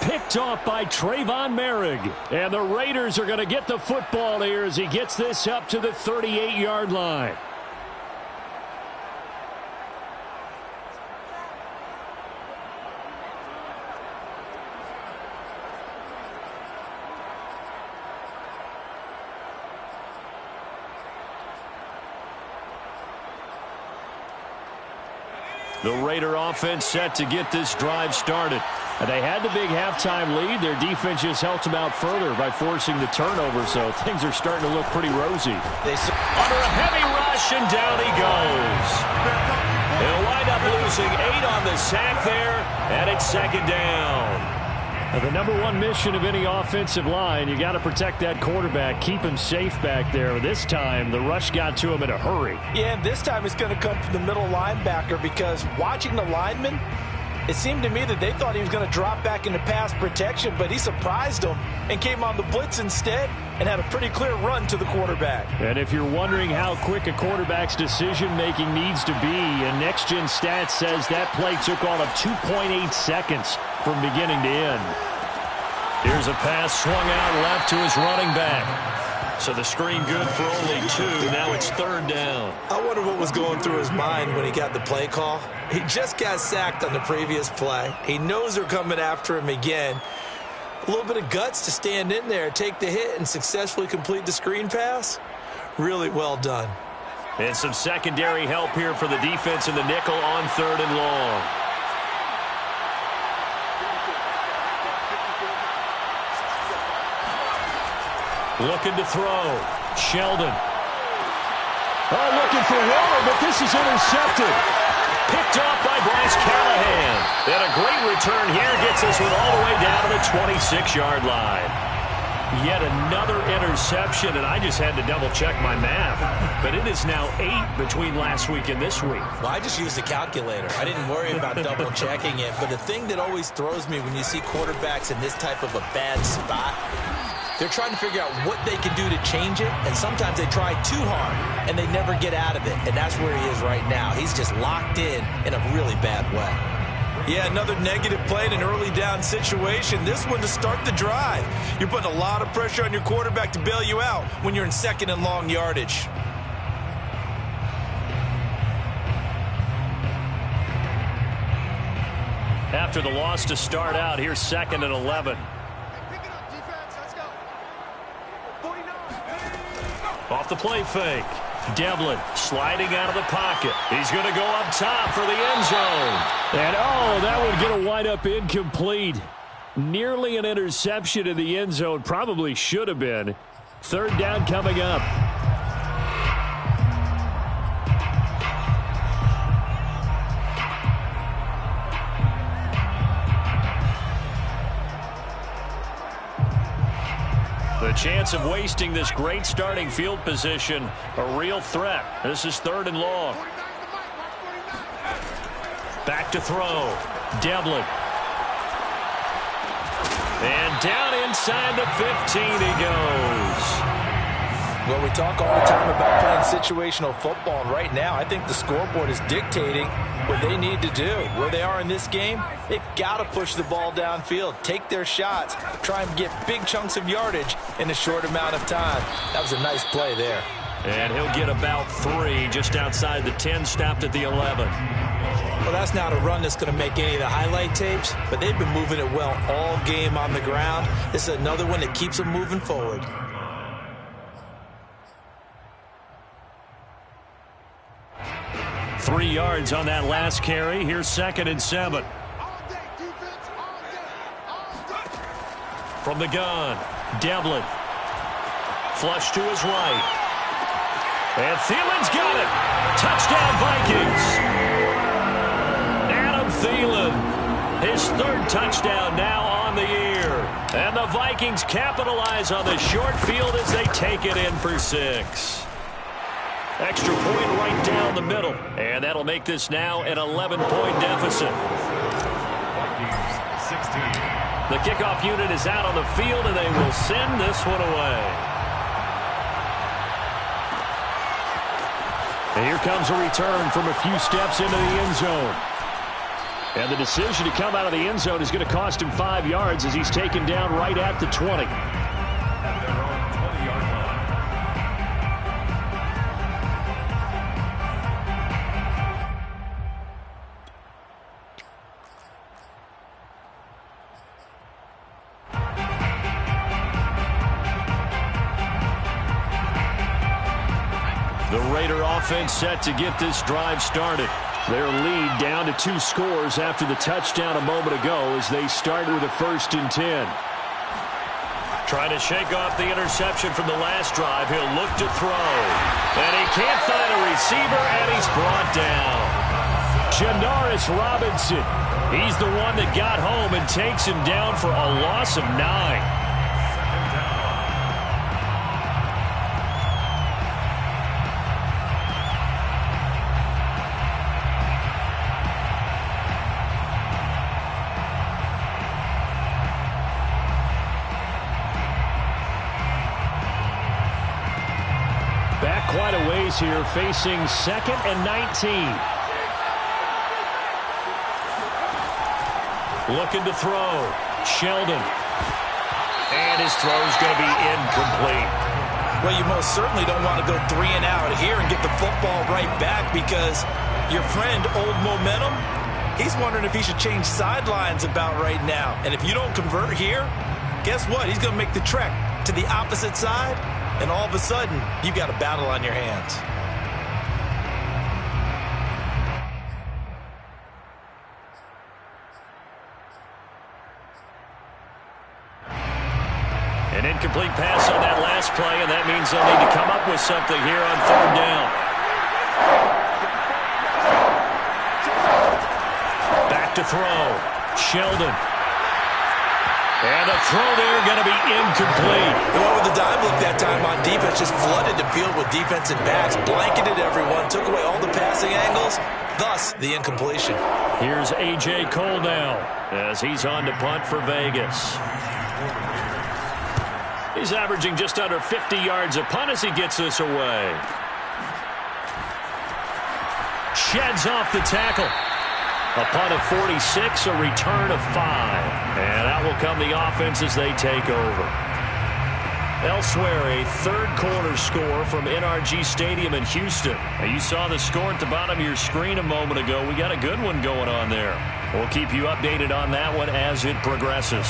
Picked off by Trayvon Merrick. And the Raiders are going to get the football here as he gets this up to the 38-yard line. The Raider offense set to get this drive started. And they had the big halftime lead. Their defense just helped them out further by forcing the turnover, so things are starting to look pretty rosy.
Under a heavy rush, and down he goes. They'll wind up losing 8 on the sack there, and it's 2nd down.
Now, the number one mission of any offensive line, you got to protect that quarterback, keep him safe back there. This time, the rush got to him in a hurry.
Yeah, and this time it's going to come from the middle linebacker because watching the lineman, it seemed to me that they thought he was going to drop back into pass protection, but he surprised them and came on the blitz instead and had a pretty clear run to the quarterback.
And if you're wondering how quick a quarterback's decision-making needs to be, and Next Gen Stats says that play took all of 2.8 seconds from beginning to end.
Here's a pass swung out left to his running back. So the screen good for only 2. Now it's 3rd down.
I wonder what was going through his mind when he got the play call. He just got sacked on the previous play. He knows they're coming after him again. A little bit of guts to stand in there, take the hit, and successfully complete the screen pass. Really well done.
And some secondary help here for the defense in the nickel on 3rd and long. Looking to throw. Sheldon.
Oh, looking for Waller, but this is intercepted.
Picked off by Bryce Callahan. And a great return here gets us with all the way down to the 26-yard line. Yet another interception, and I just had to double-check my math. But it is now 8 between last week and this week.
Well, I just used a calculator. I didn't worry about double-checking it. But the thing that always throws me when you see quarterbacks in this type of a bad spot, they're trying to figure out what they can do to change it, and sometimes they try too hard, and they never get out of it. And that's where he is right now. He's just locked in a really bad way. Yeah, another negative play in an early down situation. This one to start the drive. You're putting a lot of pressure on your quarterback to bail you out when you're in 2nd and long yardage.
After the loss to start out, here's 2nd and 11.
Pick it up, defense. Let's go. 49.
Off the play fake. Devlin sliding out of the pocket. He's going to go up top for the end zone.
And, oh, that would get a wind-up incomplete. Nearly an interception in the end zone. Probably should have been. 3rd down coming up.
The chance of wasting this great starting field position, a real threat. This is 3rd and long. Back to throw. Devlin. And down inside the 15 he goes.
Well, we talk all the time about playing situational football, and right now I think the scoreboard is dictating what they need to do. Where they are in this game, they've got to push the ball downfield, take their shots, try and get big chunks of yardage in a short amount of time. That was a nice play there.
And he'll get about 3 just outside the 10, stopped at the 11.
Well, that's not a run that's going to make any of the highlight tapes, but they've been moving it well all game on the ground. This is another one that keeps them moving forward.
Three yards on that last carry. Here's 2nd and 7. From the gun, Devlin. Flush to his right. And Thielen's got it. Touchdown, Vikings. Adam Thielen, his 3rd touchdown now on the year. And the Vikings capitalize on the short field as they take it in for 6. Extra point right down the middle. And that'll make this now an 11-point deficit.
Vikings 16.
The kickoff unit is out on the field, and they will send this one away.
And here comes a return from a few steps into the end zone. And the decision to come out of the end zone is going to cost him 5 yards as he's taken down right at the 20.
At their own 20-yard line.
The Raider offense set to get this drive started. Their lead down to 2 scores after the touchdown a moment ago as they start with a 1st and 10. Trying to shake off the interception from the last drive. He'll look to throw. And he can't find a receiver, and he's brought down. Janaris Robinson. He's the one that got home and takes him down for a loss of 9.
Quite a ways here, facing 2nd and 19.
Looking to throw. Sheldon. And his throw's going to be incomplete.
Well, you most certainly don't want to go 3 and out here and get the football right back, because your friend, Old Momentum, he's wondering if he should change sidelines about right now. And if you don't convert here, guess what? He's going to make the trek to the opposite side, and all of a sudden, you've got a battle on your hands.
An incomplete pass on that last play, and that means they'll need to come up with something here on third down. Back to throw. Sheldon. And the throw there going to be incomplete.
You know, with the dive look that time on defense, just flooded the field with defensive backs, blanketed everyone, took away all the passing angles, thus the incompletion.
Here's A.J. Cole now as he's on to punt for Vegas. He's averaging just under 50 yards a punt as he gets this away. Sheds off the tackle. A punt of 46, a return of 5. And out will come the offense as they take over. Elsewhere, a third quarter score from NRG Stadium in Houston. Now, you saw the score at the bottom of your screen a moment ago. We got a good one going on there. We'll keep you updated on that one as it progresses.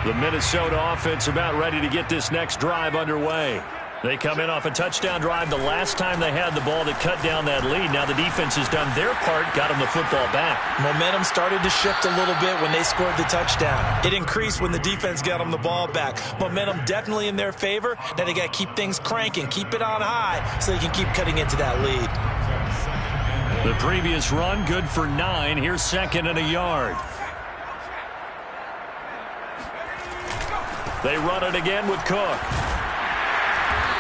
The Minnesota offense about ready to get this next drive underway. They come in off a touchdown drive the last time they had the ball that cut down that lead. Now the defense has done their part, got them the football back.
Momentum started to shift a little bit when they scored the touchdown. It increased when the defense got them the ball back. Momentum definitely in their favor. Now they got to keep things cranking, keep it on high so they can keep cutting into that lead.
The previous run, good for 9. Here's second and a yard. They run it again with Cook.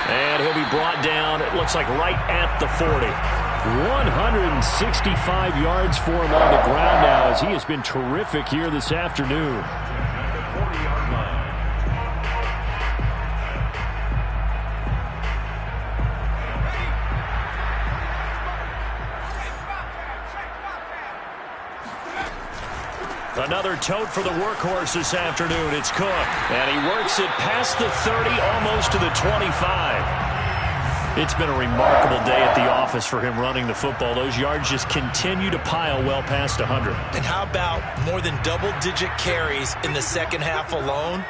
And he'll be brought down, it looks like right at the 40. 165 yards for him on the ground now as he has been terrific here this afternoon.
At the 40-yard line.
Another tote for the workhorse this afternoon. It's Cook. And he works it past the 30, almost to the 25. It's been a remarkable day at the office for him running the football. Those yards just continue to pile well past 100.
And how about more than double-digit carries in the second half alone?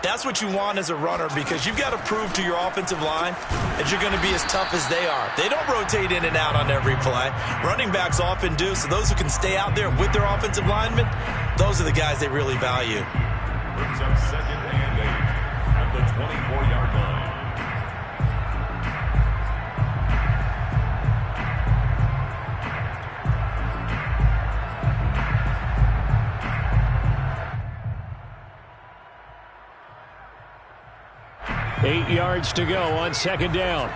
That's what you want as a runner because you've got to prove to your offensive line that you're going to be as tough as they are. They don't rotate in and out on every play. Running backs often do, so those who can stay out there with their offensive linemen, those are the guys they really value.
Brings up second and 8 at the 24-yard line.
Eight yards to go on second down.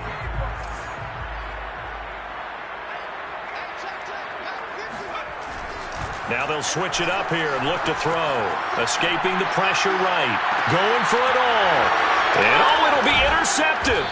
Now they'll switch it up here and look to throw. Escaping the pressure right. Going for it all. And it'll be intercepted.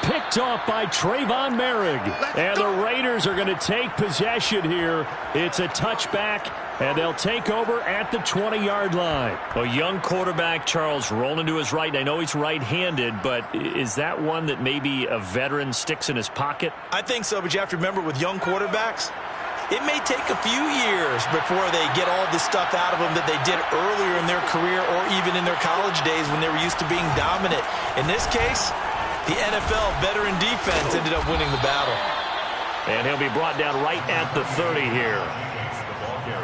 Picked off by Trayvon Merrick. And the Raiders are going to take possession here. It's a touchback, and they'll take over at the 20-yard line.
A young quarterback, Charles, rolling to his right. I know he's right-handed, but is that one that maybe a veteran sticks in his pocket?
I think so, but you have to remember with young quarterbacks, it may take a few years before they get all the stuff out of them that they did earlier in their career or even in their college days when they were used to being dominant. In this case, the NFL veteran defense ended up winning the battle.
And he'll be brought down right at the 30 here.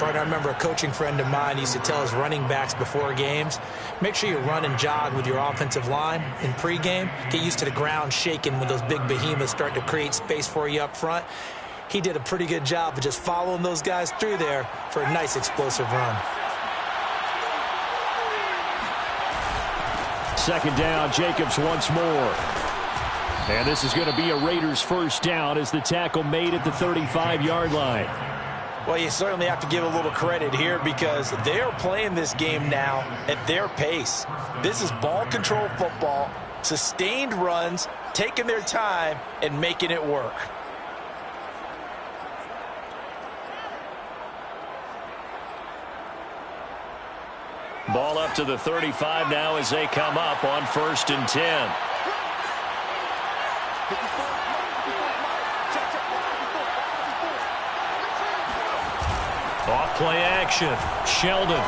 Bart, I remember a coaching friend of mine used to tell his running backs before games, make sure you run and jog with your offensive line in pregame. Get used to the ground shaking when those big behemoths start to create space for you up front. He did a pretty good job of just following those guys through there for a nice explosive run.
Second down, Jacobs once more. And this is going to be a Raiders first down as the tackle made at the 35-yard line.
Well, you certainly have to give a little credit here because they're playing this game now at their pace. This is ball control football, sustained runs, taking their time, and making it work.
Ball up to the 35 now as they come up on 1st and 10. Off play action. Sheldon.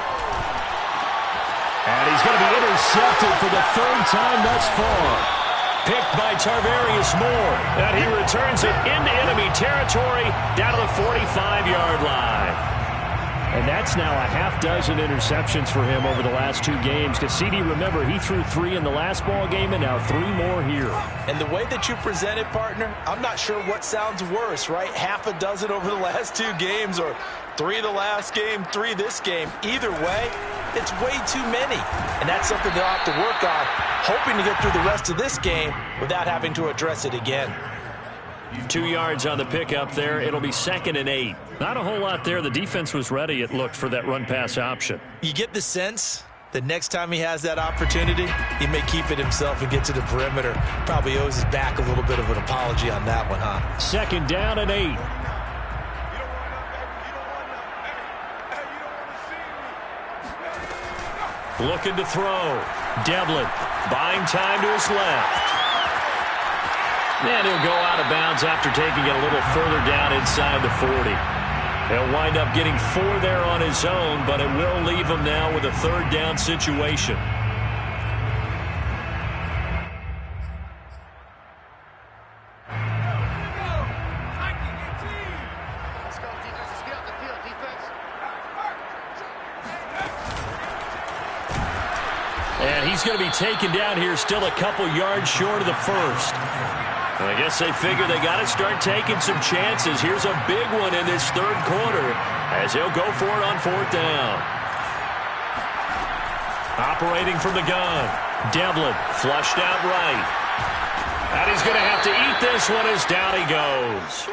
And he's going to be intercepted for the third time thus far.
Picked by Tarvarius Moore. And he returns it into enemy territory down to the 45-yard line.
And that's now a half dozen interceptions for him over the last 2 games. Because, CD, remember, he threw 3 in the last ball game and now 3 more here.
And the way that you present it, partner, I'm not sure what sounds worse, right? Half a dozen over the last 2 games or 3 the last game, 3 this game. Either way, it's way too many. And that's something they'll have to work on, hoping to get through the rest of this game without having to address it again.
2 yards on the pickup there. It'll be 2nd and 8.
Not a whole lot there. The defense was ready, it looked, for that run-pass option.
You get the sense that next time he has that opportunity, he may keep it himself and get to the perimeter. Probably owes his back a little bit of an apology on that one, huh?
2nd down and 8.
Looking to throw. Devlin buying time to his left. And he'll go out of bounds after taking it a little further down inside the 40. He'll wind up getting 4 there on his own, but it will leave him now with a 3rd down situation. And he's going to be taken down here still a couple yards short of the first. I guess they figure they got to start taking some chances. Here's a big one in this 3rd quarter as he'll go for it on 4th down. Operating from the gun. Devlin flushed out right. And he's going to have to eat this one as down he goes.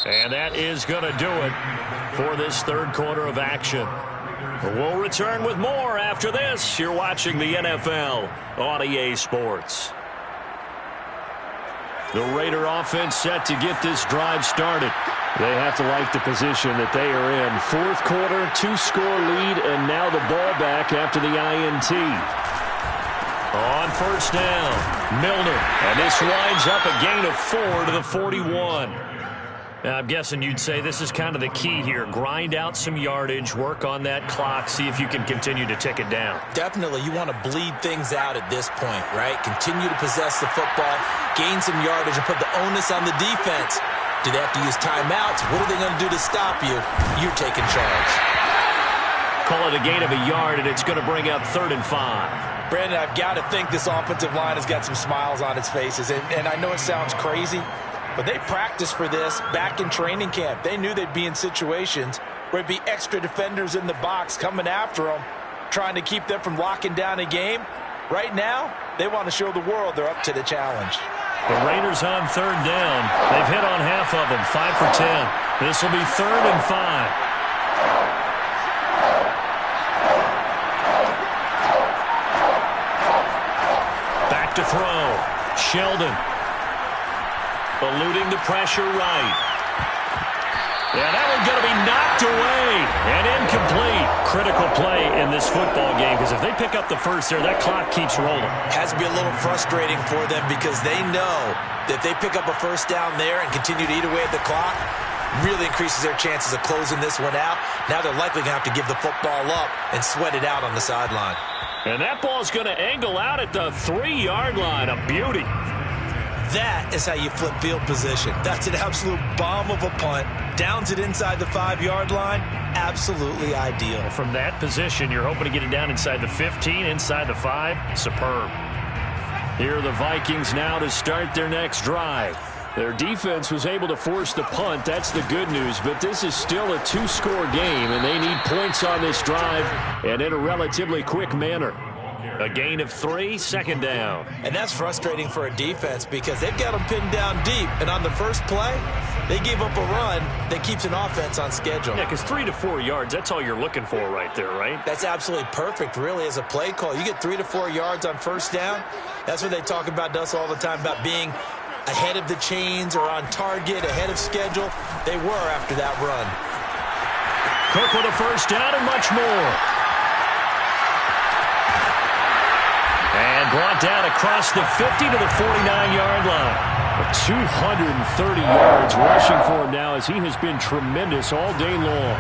And that is going to do it for this 3rd quarter of action. We'll return with more after this. You're watching the NFL on EA Sports. The Raider offense set to get this drive started.
They have to like the position that they are in. 4th quarter, 2-score lead, and now the ball back after the INT.
On 1st down, Milner. And this winds up a gain of 4 to the 41. I'm guessing you'd say this is kind of the key here. Grind out some yardage, work on that clock, see if you can continue to tick it down.
Definitely, you want to bleed things out at this point, right? Continue to possess the football, gain some yardage, and put the onus on the defense. Do they have to use timeouts? What are they going to do to stop you? You're taking charge.
Call it a gain of a yard, and it's going to bring up 3rd and 5.
Brandon, I've got to think this offensive line has got some smiles on its faces. And I know it sounds crazy, but they practiced for this back in training camp. They knew they'd be in situations where it'd be extra defenders in the box coming after them, trying to keep them from locking down a game. Right now, they want to show the world they're up to the challenge.
The Raiders on 3rd down. They've hit on half of them, 5 for 10. This will be 3rd and 5. Back to throw. Sheldon. Eluding the pressure right. Yeah, that one's going to be knocked away and incomplete. Critical play in this football game because if they pick up the first there, that clock keeps rolling.
Has to be a little frustrating for them because they know that if they pick up a 1st down there and continue to eat away at the clock, really increases their chances of closing this one out. Now they're likely going to have to give the football up and sweat it out on the sideline.
And that ball's going to angle out at the 3-yard line. A beauty.
That is how you flip field position. That's an absolute bomb of a punt. Downs it inside the 5-yard line. Absolutely ideal.
From that position, you're hoping to get it down inside the 15, inside the 5. Superb. Here are the Vikings now to start their next drive.
Their defense was able to force the punt. That's the good news. But this is still a 2-score game, and they need points on this drive and in a relatively quick manner.
A gain of 3, 2nd down.
And that's frustrating for a defense because they've got them pinned down deep. And on the first play, they gave up a run that keeps an offense on schedule.
Yeah, because 3 to 4 yards, that's all you're looking for right there, right?
That's absolutely perfect, really, as a play call. You get 3 to 4 yards on 1st down. That's what they talk about to us all the time, about being ahead of the chains or on target, ahead of schedule. They were after that run.
Cook with a 1st down and much more. And brought down across the 50 to the 49-yard line.
230 yards rushing for him now as he has been tremendous all day long.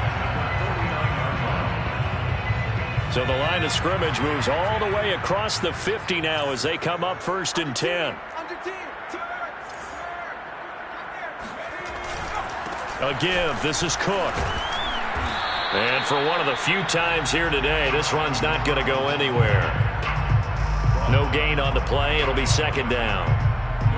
So the line of scrimmage moves all the way across the 50 now as they come up 1st and 10. A give. This is Cook. And for one of the few times here today, this run's not going to go anywhere. No gain on the play. It'll be 2nd down.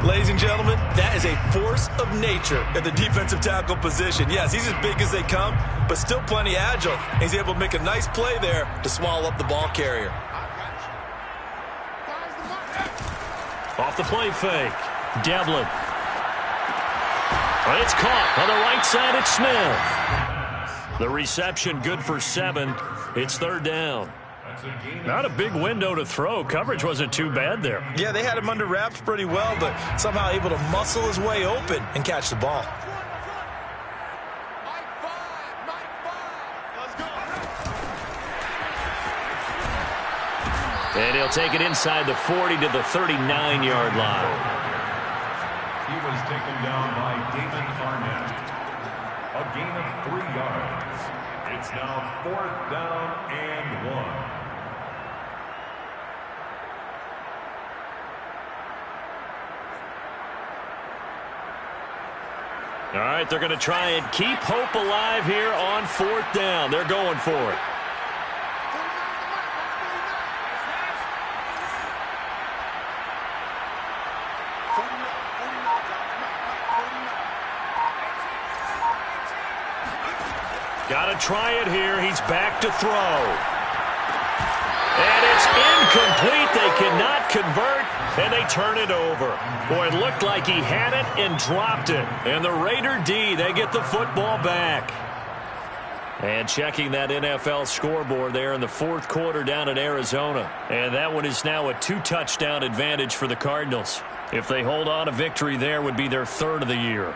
Ladies and gentlemen, that is a force of nature at the defensive tackle position. Yes, he's as big as they come, but still plenty agile. He's able to make a nice play there to swallow up the ball carrier.
Off the play fake. Devlin. It's caught on the right side. It's Smith. The reception good for 7. It's 3rd down.
Not a big window to throw. Coverage wasn't too bad there.
Yeah, they had him under wraps pretty well, but somehow able to muscle his way open and catch the ball.
And he'll take it inside the 40 to the 39-yard line.
He was taken down by Damon Arnett. A gain of 3 yards. It's now 4th down and 1.
All right, they're going to try and keep hope alive here on 4th down. They're going for it. Got to try it here. He's back to throw. And it's incomplete. They cannot convert, and they turn it over. Boy, it looked like he had it and dropped it. And the Raider D, they get the football back. And checking that NFL scoreboard there in the 4th quarter down in Arizona. And that one is now a 2-touchdown advantage for the Cardinals. If they hold on, a victory there would be their 3rd of the year.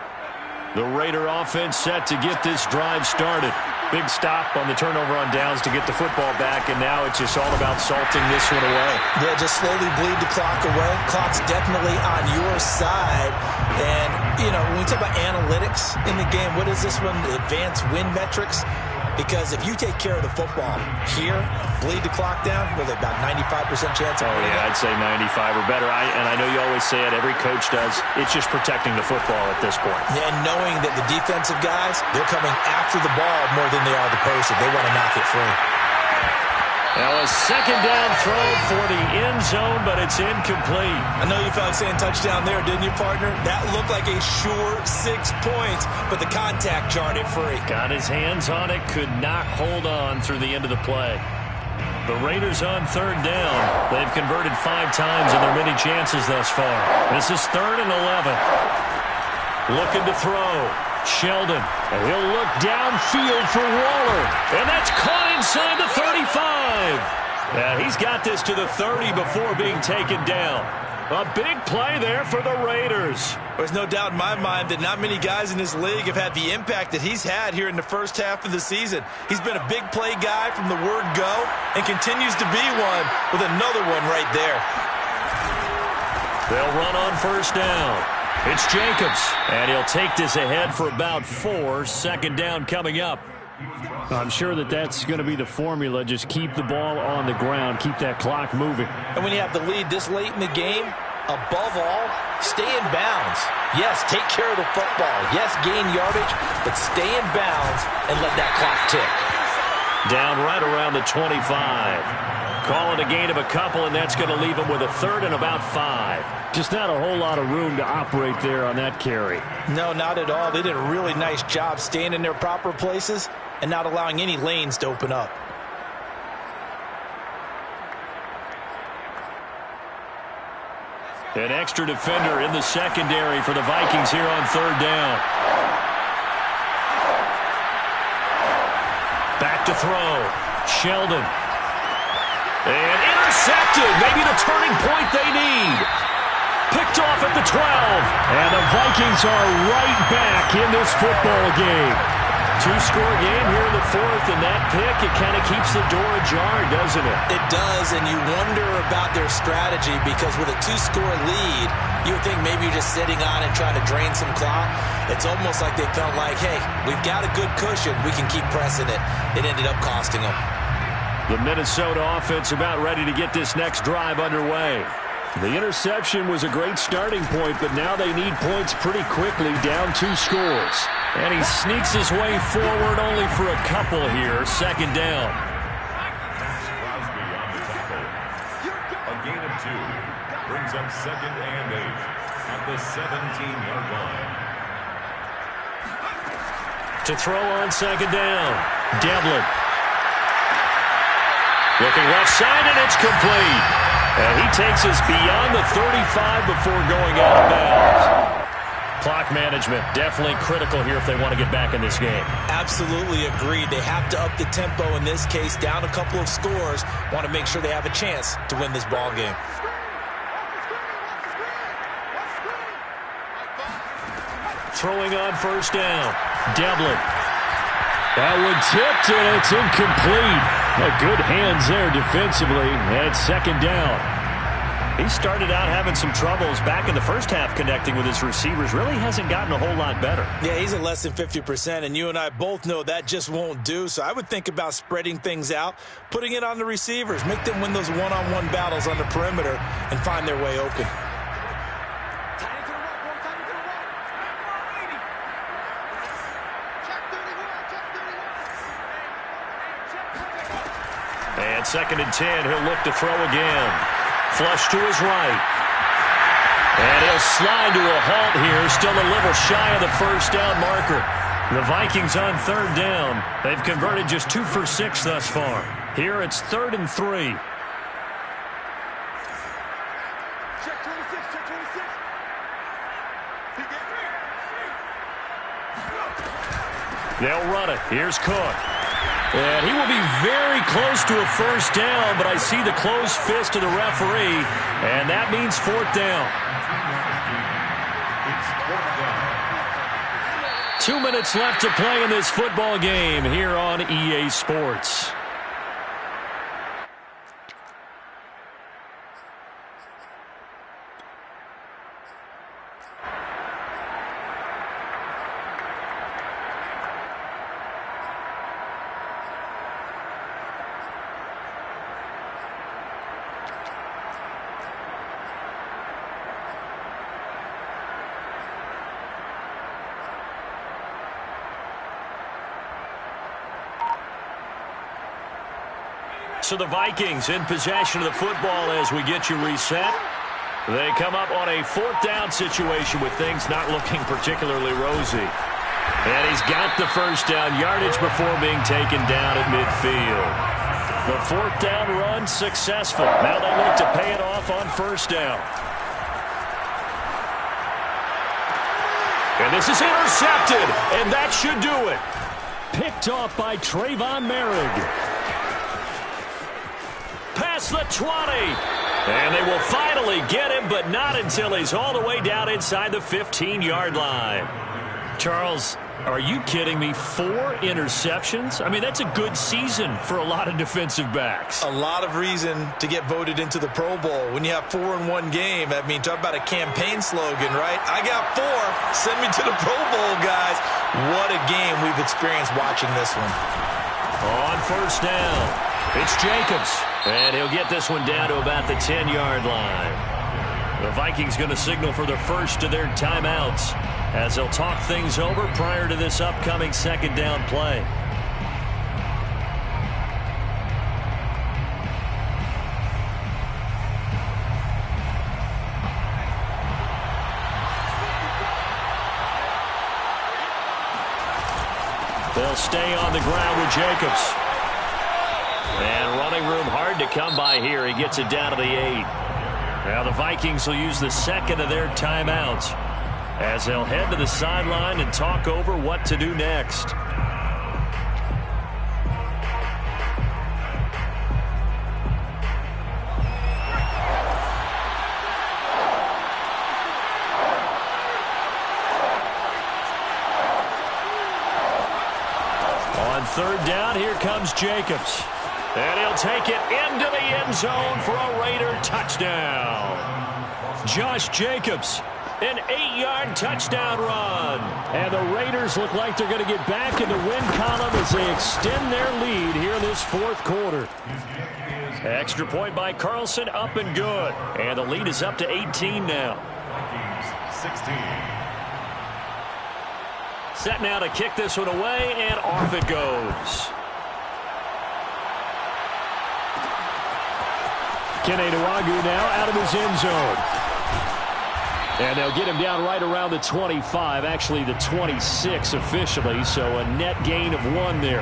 The Raider offense set to get this drive started. Big stop on the turnover on downs to get the football back, and now it's just all about salting this one away.
Yeah, just slowly bleed the clock away. Clock's definitely on your side. And, you know, when we talk about analytics in the game, what is this one? Advanced win metrics? Because if you take care of the football here, bleed the clock down, with about 95% chance of winning.
I'd say 95 or better. And I know you always say it, every coach does. It's just protecting the football at this point.
Yeah, and knowing that the defensive guys, they're coming after the ball more than they are the person. They want to knock it free.
Now a 2nd down throw for the end zone, but it's incomplete.
I know you felt like saying touchdown there, didn't you, partner? That looked like a sure 6 points, but the contact jarred it free.
Got his hands on it, could not hold on through the end of the play. The Raiders on 3rd down. They've converted 5 times in their many chances thus far. This is 3rd and 11. Looking to throw. Sheldon. And he'll look downfield for Waller. And that's caught inside the 35. Yeah, he's got this to the 30 before being taken down. A big play there for the Raiders.
There's no doubt in my mind that not many guys in this league have had the impact that he's had here in the first half of the season. He's been a big play guy from the word go and continues to be one with another one right there.
They'll run on 1st down. It's Jacobs, and he'll take this ahead for about 4. 2nd down coming up.
I'm sure that that's going to be the formula. Just keep the ball on the ground. Keep that clock moving.
And when you have the lead this late in the game, above all, stay in bounds. Yes, take care of the football. Yes, gain yardage, but stay in bounds and let that clock tick.
Down right around the 25. Call it a gain of a couple, and that's going to leave him with a 3rd and about 5.
Just not a whole lot of room to operate there on that carry.
No, not at all. They did a really nice job staying in their proper places and not allowing any lanes to open up.
An extra defender in the secondary for the Vikings here on 3rd down. Back to throw. Sheldon. And intercepted. Maybe the turning point they need. Picked off at the 12.
And the Vikings are right back in this football game. two-score game here in the fourth, and that pick, it kind of keeps the door ajar, doesn't it?
It does, and you wonder about their strategy because with a two-score lead, you would think maybe you're just sitting on it trying to drain some clock. It's almost like they felt like, hey, we've got a good cushion. We can keep pressing it. It ended up costing them.
The Minnesota offense about ready to get this next drive underway. The interception was a great starting point, but now they need points pretty quickly, down 2 scores. And he sneaks his way forward only for a couple here, second down.
Crosby on the tackle. A gain of 2 brings up 2nd and 8 at the 17-yard line.
To throw on second down, Devlin. Looking left side, and it's complete. And he takes us beyond the 35 before going out of bounds. Clock management definitely critical here if they want to get back in this game.
Absolutely agreed. They have to up the tempo in this case, down a couple of scores. Want to make sure they have a chance to win this ball game.
Throwing on first down, Devlin. That one tipped, and it's incomplete. Good hands there defensively at second down. He started out having some troubles back in the first half connecting with his receivers. Really hasn't gotten a whole lot better.
Yeah, he's at less than 50%, and you and I both know that just won't do. So I would think about spreading things out, putting it on the receivers, make them win those one-on-one battles on the perimeter, and find their way open.
And 2nd and 10, he'll look to throw again. Flush to his right. And he'll slide to a halt here, still a little shy of the first down marker. The Vikings on 3rd down. They've converted just 2 for 6 thus far. Here it's 3rd and 3.
Check 26, check 26.
They'll run it. Here's Cook. And he will be very close to a first down, but I see the closed fist of the referee, and that means 4th down.
It's 4th down.
2 minutes left to play in this football game here on EA Sports. So the Vikings in possession of the football as we get you reset. They come up on a 4th down situation with things not looking particularly rosy. And he's got the first down yardage before being taken down at midfield. The 4th down run successful. Now they look to pay it off on first down. And this is intercepted, and that should do it. Picked off by Trayvon Merrick. Past the 20. And they will finally get him, but not until he's all the way down inside the 15-yard line. Charles, are you kidding me? 4 interceptions? I mean, that's a good season for a lot of defensive backs.
A lot of reason to get voted into the Pro Bowl. When you have 4 in one game, I mean, talk about a campaign slogan, right? I got 4. Send me to the Pro Bowl, guys. What a game we've experienced watching this one.
On first down, it's Jacobs. And he'll get this one down to about the 10-yard line. The Vikings going to signal for the first of their timeouts as they'll talk things over prior to this upcoming 2nd down play. They'll stay on the ground with Jacobs. And running room hard to come by here. He gets it down to the 8. Now the Vikings will use the 2nd of their timeouts as they'll head to the sideline and talk over what to do next.
third down, here comes Jacobs. And he'll take it into the end zone for a Raider touchdown. Josh Jacobs, an 8-yard touchdown run. And the Raiders look like they're going to get back in the win column as they extend their lead here in this fourth quarter. Extra point by Carlson, up and good. And the lead is up to 18 now.
Vikings 16.
Set now to kick this one away, and off it goes. Kene Nwangwu now out of his end zone. And they'll get him down right around the 25, actually the 26 officially, so a net gain of 1 there.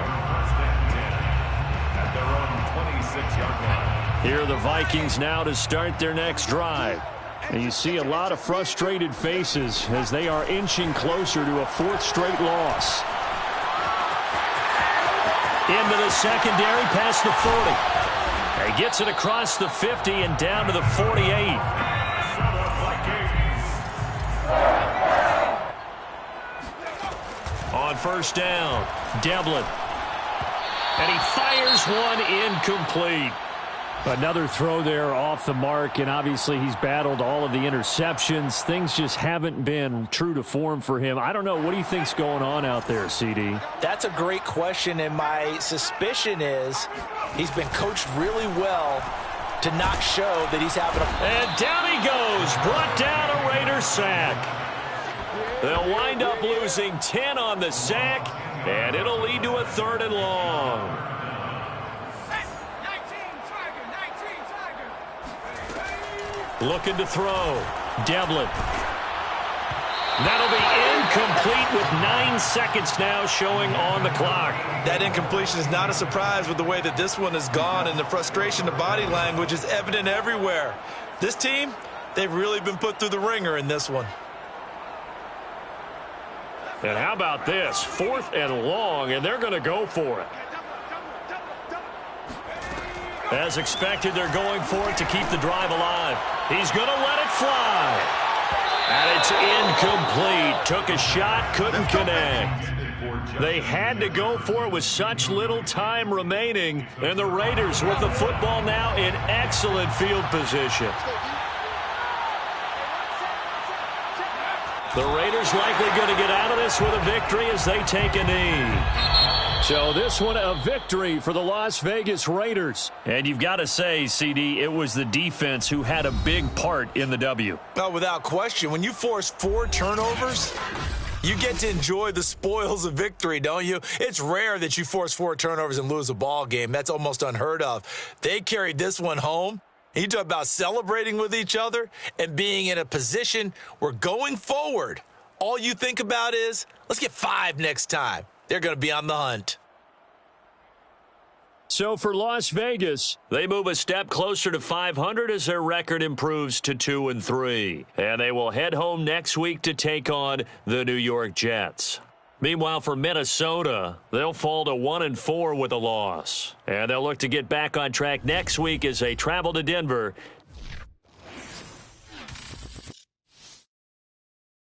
At their own 26-yard line.
Here are the Vikings now to start their next drive. And you see a lot of frustrated faces as they are inching closer to a 4th straight loss. Into the secondary, past the 40. He gets it across the 50 and down to the 48. On first down, Devlin. And he fires one incomplete.
Another throw there off the mark, and obviously he's battled all of the interceptions. Things just haven't been true to form for him. I don't know. What do you think's going on out there, CD?
That's a great question, and my suspicion is he's been coached really well to not show that he's having a...
And down he goes. Brought down a Raider sack. They'll wind up losing 10 on the sack, and it'll lead to a 3rd and long. Looking to throw. Devlin. That'll be incomplete with 9 seconds now showing on the clock.
That incompletion is not a surprise with the way that this one has gone, and the frustration of body language is evident everywhere. This team, they've really been put through the ringer in this one.
And how about this? 4th and long, and they're going to go for it. As expected, they're going for it to keep the drive alive. He's going to let it fly. And it's incomplete. Took a shot, couldn't connect. They had to go for it with such little time remaining. And the Raiders with the football now in excellent field position. The Raiders likely going to get out of this with a victory as they take a knee. So this one a victory for the Las Vegas Raiders. And you've got to say, CD, it was the defense who had a big part in the W.
Oh, without question. When you force 4 turnovers, you get to enjoy the spoils of victory, don't you? It's rare that you force 4 turnovers and lose a ball game. That's almost unheard of. They carried this one home. You talk about celebrating with each other and being in a position where going forward, all you think about is, let's get 5 next time. They're going to be on the hunt.
So for Las Vegas, they move a step closer to 500 as their record improves to 2-3. And they will head home next week to take on the New York Jets. Meanwhile, for Minnesota, they'll fall to 1-4 with a loss. And they'll look to get back on track next week as they travel to Denver